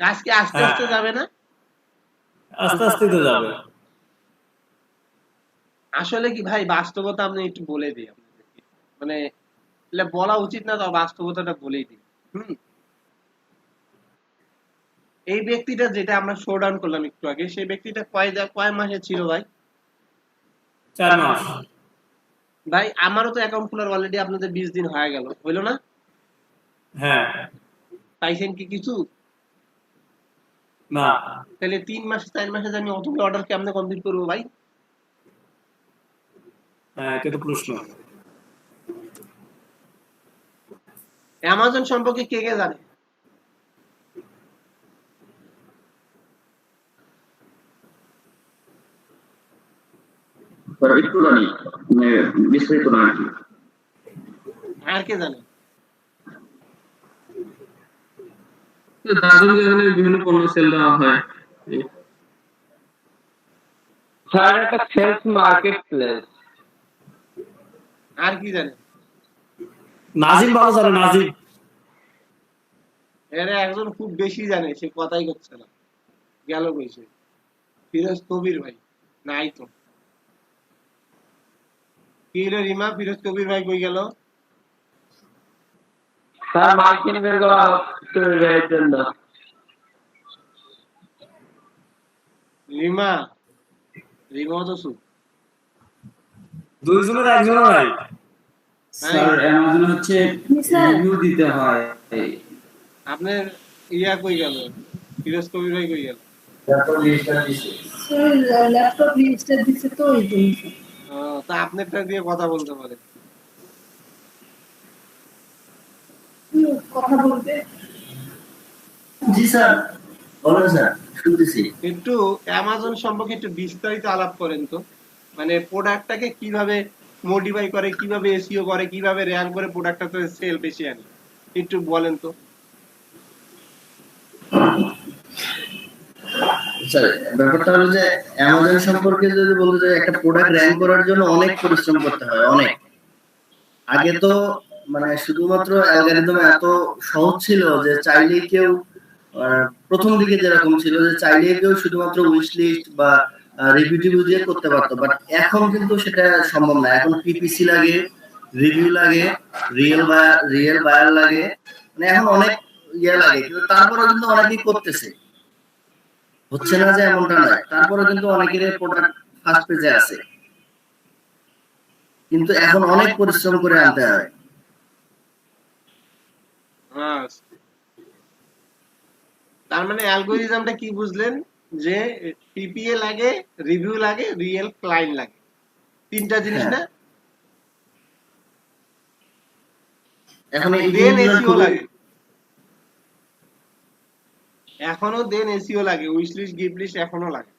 কাজ কি আস্তে আস্তে যাবে না? আস্তে আস্তে তো যাবে। আসলে কি ভাই, বাস্তবতা আপনি একটু বলে দিই আপনাদেরকে, মানে বলা উচিত না, তো বাস্তবতাটা বলেই দিই। এই ব্যক্তিটা যেটা আমরা শো ডাউন করলাম একটু আগে, সেই ব্যক্তিটা কয় মাসে ছিল ভাই? 4 মাস। ভাই আমারও তো অ্যাকাউন্ট খোলার অলরেডি আপনাদের 20 দিন হয়ে গেল, হইলো না? হ্যাঁ। পাইছেন কি কিছু? না। তাহলে 3 মাস 4 মাসে আমি অতগুলো অর্ডার কেমনে কমপ্লিট করবো ভাই? হ্যাঁ, এটা তো প্রশ্ন। অ্যামাজন সম্পর্কে কে কে জানে? একটু জানি, বিস্তারিত না। আর কে জানে? বিভিন্ন পণ্য সেল দেওয়া হয়। স্যার একটা সেলস মার্কেট প্লেস। আর কি জানে? নাজিম ভালো জানে, নাজিম। এরা একজন খুব বেশি জানে, সে কথাই করছে না, গেল কইছে ফিরোজ কবির ভাই। নাই তো কি হলো রিমা, ফিরোজ কবির ভাই কই গেল? স্যার মার্কেটিং বের করা জন্য রিমা রিমা তো সু দুইজনের একজনও নাই। স্যার অ্যামাজন হচ্ছে রিভিউ দিতে হয়। আপনার ইয়া কই গেল, ফিরোজ কবির ভাই কই গেল? ল্যাপটপ রেজিস্টার দিছে। স্যার ল্যাপটপ রেজিস্টার দিছে তো ওই জন্য। তা আপনারটা দিয়ে কথা বলতে পারেন। কথা বলতে জি স্যার, বলেন স্যার, শুনতেছি। একটু অ্যামাজন সম্পর্কে একটু বিস্তারিত আলাপ করেন তো, মানে প্রোডাক্টটাকে কিভাবে মডিফাই করে, কিভাবে এসইও করে, কিভাবে র্যাঙ্ক করে প্রোডাক্টটাতে সেল বেশি আনে, একটু বলেন তো। স্যার ব্যাপারটা হলো যে অ্যামাজন সম্পর্কে যদি বলতে চাই, একটা প্রোডাক্ট র্যাঙ্ক করার জন্য অনেক পরিশ্রম করতে হয়, অনেক। আগে তো মানে শুধুমাত্র অ্যালগরিদম এত সহজ ছিল যে চাইলেই কেউ, প্রথম দিকে যেরকম ছিল যে চাইলেই কেউ শুধুমাত্র উইশ লিস্ট বা রিভিউ দিয়ে করতে পারতো, বাট এখন কিন্তু সেটা সম্ভব না। এখন পিপিসি লাগে, রিভিউ লাগে, রিয়েল বায়ার লাগে, মানে এখন অনেক ইয়ে লাগে, কিন্তু তারপরে কিন্তু অনেকেই করতেছে, হচ্ছে না যে এমনটা নয়। তারপরে কিন্তু অনেকের প্রোডাক্ট ফার্স্ট পেজে আছে, কিন্তু এখন অনেক পরিশ্রম করে আনতে হয়। তার মানে অ্যালগরিদমটা কি বুঝলেন, যে পিপিএ লাগে, রিভিউ লাগে, রিয়েল ক্লায়েন্ট লাগে, তিনটা জিনিস না? এখন দেন এসইও লাগে, এখনো দেন এসইও লাগে, উইশ লিস্ট, গিফট লিস্ট এখনো লাগে।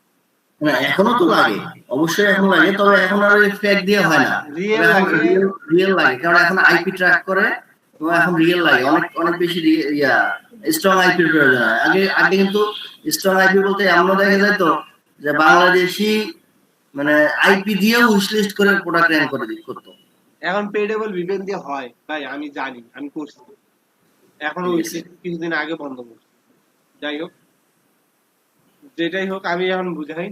না, এখনো তো লাগে, অবশ্যই এখন লাগে, তবে এখন আর ওই ফেক দিয়ে হয় না, রিয়েল লাগে, কারণ এখন আইপি ট্র্যাক করে, তো এখন রিয়েল লাগে, অনেক অনেক বেশি স্ট্রং আইপির প্রয়োজন হয়। আগে কিন্তু স্ট্রং আইপি বলতে এমন দেখা যায় তো যে বাংলাদেশি মানে আইপি দিয়ে উইশ লিস্ট করে প্রোডাক্ট র্যাঙ্ক করে করতো। এখন পেডেবল ভিপিএন দিয়ে হয় ভাই, আমি জানি, আমি করছি, এখন উইশ লিস্ট কিছুদিন আগে বন্ধ করছি। যাই হোক, যেটাই হোক, আমি এখন বুঝাই।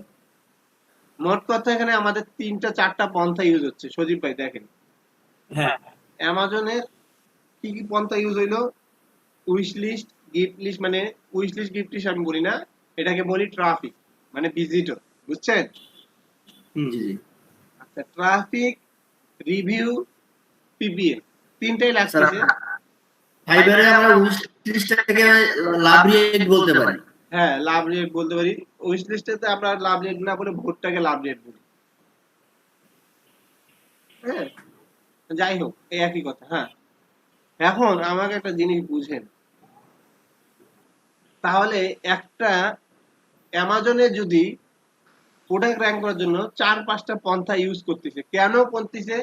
মোট কথা এখানে আমাদের 3-4টা পন্থা ইউজ হচ্ছে। সজীব ভাই দেখেন, হ্যাঁ, অ্যামাজনের কি কি পন্থা ইউজ হইলো? উইশ লিস্ট, গিফট লিস্ট, মানে উইশ লিস্ট গিফট লিস্ট আমি বলি না, এটাকে বলি ট্রাফিক, মানে ভিজিটর, বুঝছেন? আচ্ছা, ট্রাফিক, রিভিউ, পিপিএল, তিনটাই লাগতেছে। ফাইবারে আমরা উইশ লিস্টটাকে লাভ রেট বলতে পারি। হ্যাঁ, লাভ রেট বলতে পারি। উইশ লিস্টেতে আমরা লাভ রেট না বলে ভোটটাকে লাভ রেট বলি। হ্যাঁ, যাই হোক, এই একই কথা। হ্যাঁ, এখন আমাকে একটা জিনিস বুঝেন, তাহলে একটা অ্যামাজনে যদি প্রোডাক্ট র্যাঙ্ক করার জন্য 4-5টা পন্থা ইউজ করতেছে, কেন করতেছে?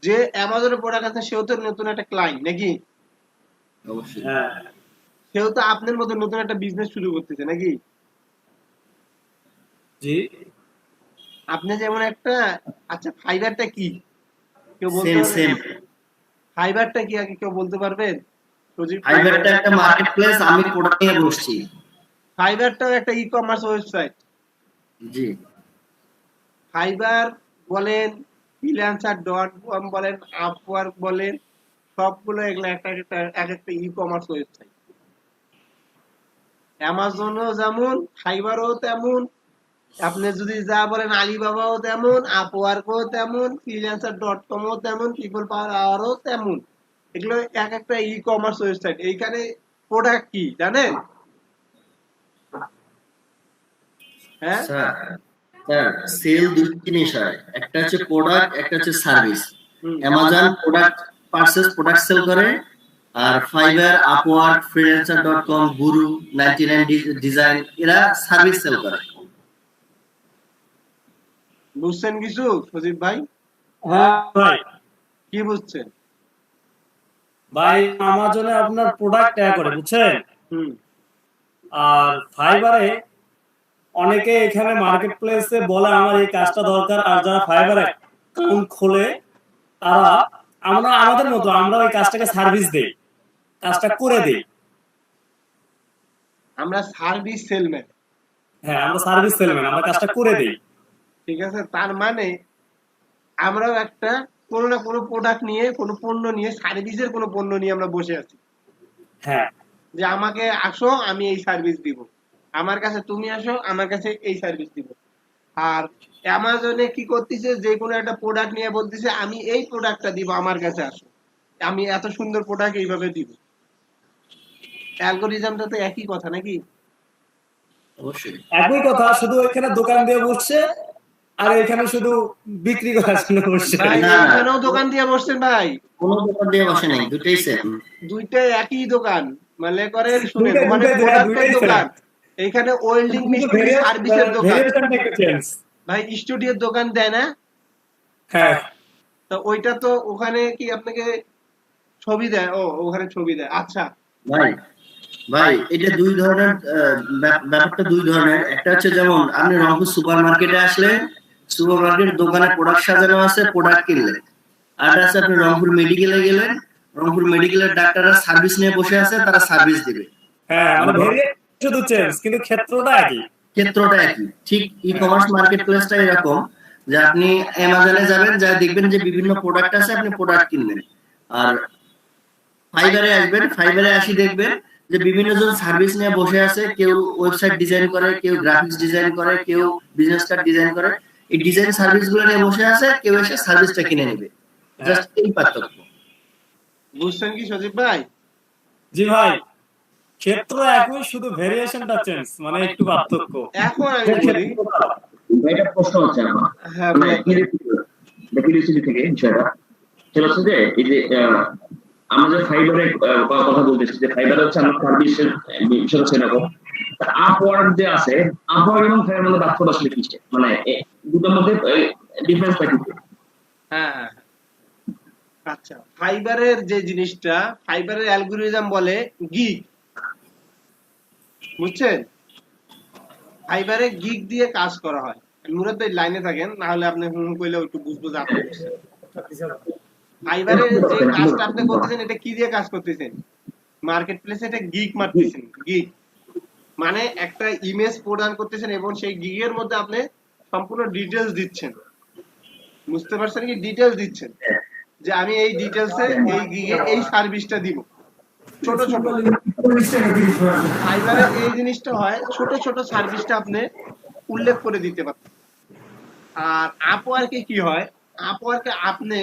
যে অ্যামাজনের প্রোডাক্ট আছে সেও তো নতুন একটা ক্লায়েন্ট নাকি? অবশ্যই। হ্যাঁ, সেও তো আপনার মতো নতুন একটা বিজনেস শুরু করতেছে নাকি? জি। আপনি যেমন একটা, আচ্ছা ফাইবারটা কি কেউ বলতে পারবেন? ফাইবারটা কি আগে কেউ বলতে পারবেন? ফাইবারটা একটা মার্কেটপ্লেস, আমি প্রোডাক্ট নিয়ে বসছি। ফাইবারটাও একটা ই কমার্স ওয়েবসাইট। জি। ফাইবার বলেন, freelancer.com বলেন, আপওয়ার্ক বলেন, সবগুলো এগুলো এক একটা ই কমার্স ওয়েবসাইট। অ্যামাজনও যেমন, ফাইবারও তেমন, আপনি যদি যা বলেন আলিবাবাও তেমন, আপওয়ার্কও তেমন, freelancer.com-ও তেমন, পিপল পাওয়ার আওয়ারও তেমন। এগুলো এক একটা ই কমার্স ওয়েবসাইট। এইখানে প্রোডাক্ট কি জানেন? হ্যাঁ স্যার, সেল দুই জিনিস হয়, একটা হচ্ছে প্রোডাক্ট, একটা হচ্ছে service. Amazon product purchase, product sell করে, আর ফাইবার, আপওয়ার্ক, freelancer.com, গুরু, 99 ডিজাইন এরা সার্ভিস সেল করে। বুঝছেন কিছু সজীব ভাই? হ্যাঁ ভাই। কি বুঝছেন ভাই? আমাজনে আপনার প্রোডাক্ট ট্যাগ করে, বুঝছেন? আর ফাইবারে অনেকে এখানে মার্কেট প্লেসে বলে আমার এই কাজটা দরকার, আর যারা ফাইবারে অ্যাকাউন্ট খোলে তারা, আমরা আমাদের মতো আমরা ওই কাজটাকে সার্ভিস দেই, কাজটা করে দেই। আমরা সার্ভিস সেলম্যান। হ্যাঁ, আমরা সার্ভিস সেলম্যান, আমরা কাজটা করে দেই। ঠিক আছে, তার মানে আমরাও একটা কোনো না কোনো প্রোডাক্ট নিয়ে, কোনো পণ্য নিয়ে, সার্ভিসের কোনো পণ্য নিয়ে আমরা বসে আছি। হ্যাঁ, যে আমাকে আসো, আমি এই সার্ভিস দিব। আমার কাছে তুমি আসো, আমার কাছে এই সার্ভিস দিব। আর অ্যামাজনে কি করতেছে, যে কোনো একটা প্রোডাক্ট নিয়ে বলতেছে আমি এই প্রোডাক্টটা দিব, আমার কাছে আসো, আমি এত সুন্দর প্রোডাক্ট এইভাবে দিব। অ্যালগোরিদমটা তো একই কথা নাকি? অবশ্যই একই কথা, শুধু এখানে দোকান দিয়ে বসছে আর এখানে শুধু বিক্রি করার জন্য বসছে। ভাই এখানেও দোকান দিয়ে বসছেন ভাই? কোনো দোকান দিয়ে বসে নাই, দুটেই সেম। দুইটাই একই দোকান, মানে করেন শুনেন, মানে প্রোডাক্টের দোকান, এইখানে ওয়েল্ডিং মিস্ত্রি সার্ভিসের দোকান। ভাই স্টুডিওর দোকান দেয় না? হ্যাঁ। তো ওইটা তো ওখানে কি আপনাকে ছবি দেয়? ও ওখানে ছবি দেয়। আচ্ছা ভাই ভাই এটা দুই ধরনের, ব্যাপারটা দুই ধরনের। একটা হচ্ছে যেমন আপনি রংপুর সুপার মার্কেটে আসলে সুপার মার্কেট দোকানে প্রোডাক্ট সাজানো আছে, প্রোডাক্ট কিনলেন। আর আছে আপনি রংপুর মেডিকেলে গেলেন, রংপুর মেডিকেলের ডাক্তাররা সার্ভিস নিয়ে বসে আছে, তারা সার্ভিস দিবে। হ্যাঁ, মানে শুধু চেঞ্জ, কিন্তু ক্ষেত্রটা একই। ক্ষেত্রটা একই। ঠিক ই কমার্স মার্কেট প্লেসটা এরকম যে আপনি অ্যামাজনে যাবেন, যা দেখবেন যে বিভিন্ন প্রোডাক্ট আছে, আপনি প্রোডাক্ট কিনবেন। আর ফাইবারে আসবেন, ফাইবারে আসি দেখবেন যে বিভিন্ন জন সার্ভিস নিয়ে বসে আছে, কেউ ওয়েবসাইট ডিজাইন করে, কেউ গ্রাফিক্স ডিজাইন করে, কেউ বিজনেস কার্ড ডিজাইন করে। এই ডিজাইন সার্ভিস গুলো নিয়ে বসে আছে, কেউ এসে সার্ভিসটা কিনে নেবে। জাস্ট এই পার্থক্য। বুঝছেন কি সজীব ভাই? জি ভাই, ক্ষেত্র একই, শুধু ভেরিয়েশনটা চেঞ্জ, মানে একটু পার্থক্য। এখন আমি বলি, এটা প্রশ্ন হচ্ছে আমার, হ্যাঁ মানে কিউরিওসিটি থেকে বিষয়টা সেটা হচ্ছে যে এই যে আমরা যে ফাইবারের কথা বলতেছি, যে ফাইবার হচ্ছে আমার সার্ভিসের বিষয় হচ্ছে এরকম। আপওয়ার্ক যে আছে, আপওয়ার্ক এবং ফাইবার মধ্যে পার্থক্য আসলে কি, মানে দুটোর মধ্যে ডিফারেন্সটা কি? হ্যাঁ হ্যাঁ, আচ্ছা, ফাইবারের যে জিনিসটা, ফাইবারের অ্যালগরিদম বলে গিগ, বুঝছেন? ফাইবারে গিগ দিয়ে কাজ করা হয়। মুরাদ ভাই লাইনে থাকেন, না হলে আপনি হুম কইলে একটু বুঝবো যে আপনি বুঝছেন। ফাইবারে যে কাজটা আপনি করতেছেন, এটা কি দিয়ে কাজ করতেছেন? মার্কেট প্লেসে এটা গিগ মারতেছেন। গিগ মানে একটা ইমেজ প্রদান করতেছেন এবং সেই গিগের মধ্যে আপনি সম্পূর্ণ ডিটেইলস দিচ্ছেন। বুঝতে পারছেন কি? ডিটেইলস দিচ্ছেন যে আমি এই ডিটেইলসে এই গিগে এই সার্ভিসটা দিব। ছোট ছোট ফাইবারে এই জিনিসটা হয়, ছোট ছোট সার্ভিসটা আপনি উল্লেখ করে দিতে পারছেন। আর আপওয়ার্কে কি হয়, আপওয়ার্কে আপনি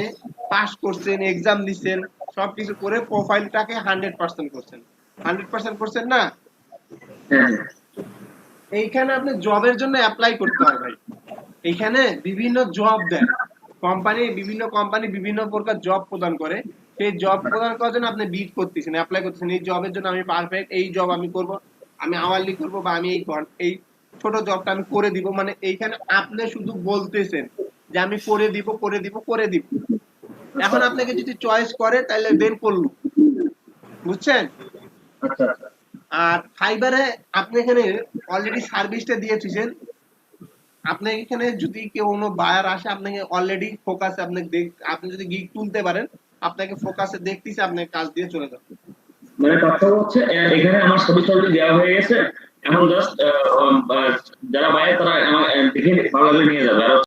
পাস করছেন, এক্সাম দিচ্ছেন, সবকিছু করে প্রোফাইলটাকে 100% করছেন। 100% করছেন না? এইখানে আপনি জবের জন্য অ্যাপ্লাই করতে হয় ভাই। এইখানে বিভিন্ন জব দেয় কোম্পানি, বিভিন্ন কোম্পানি বিভিন্ন প্রকার জব প্রদান করে। সেই জব প্রদান করার জন্য আপনি বিড করতেছেন, অ্যাপ্লাই করতেছেন, এই জবের জন্য আমি পারফেক্ট, এই জব আমি করব, আমি আওয়ারলি করব, বা আমি এই ছোট জবটা আমি করে দিব। মানে এইখানে আপনি শুধু বলতেছেন যে আমি করে দিব করে দিব করে দিব। এখন আপনাকে যদি চয়েস করে তাহলে দেন করলো, বুঝছেন? আর ফাইবারে আপনি এখানে অলরেডি সার্ভিসটা দিয়েছেন, আপনি এখানে যদি কেউ কোনো বায়ার আসে, আপনাকে অলরেডি ফোকাসে আপনি যদি গিগ তুলতে পারেন, আপনাকে ফোকাসে দেখতেছে, আপনাকে কাজ দিয়ে চলে যাবে। মানে পার্থক্য হচ্ছে এখানে আমার ছবি ছবি দেওয়া হয়ে গেছে, এখন জাস্ট যারা বায়ার তারা দেখে ভালো নিয়ে যাবে। আর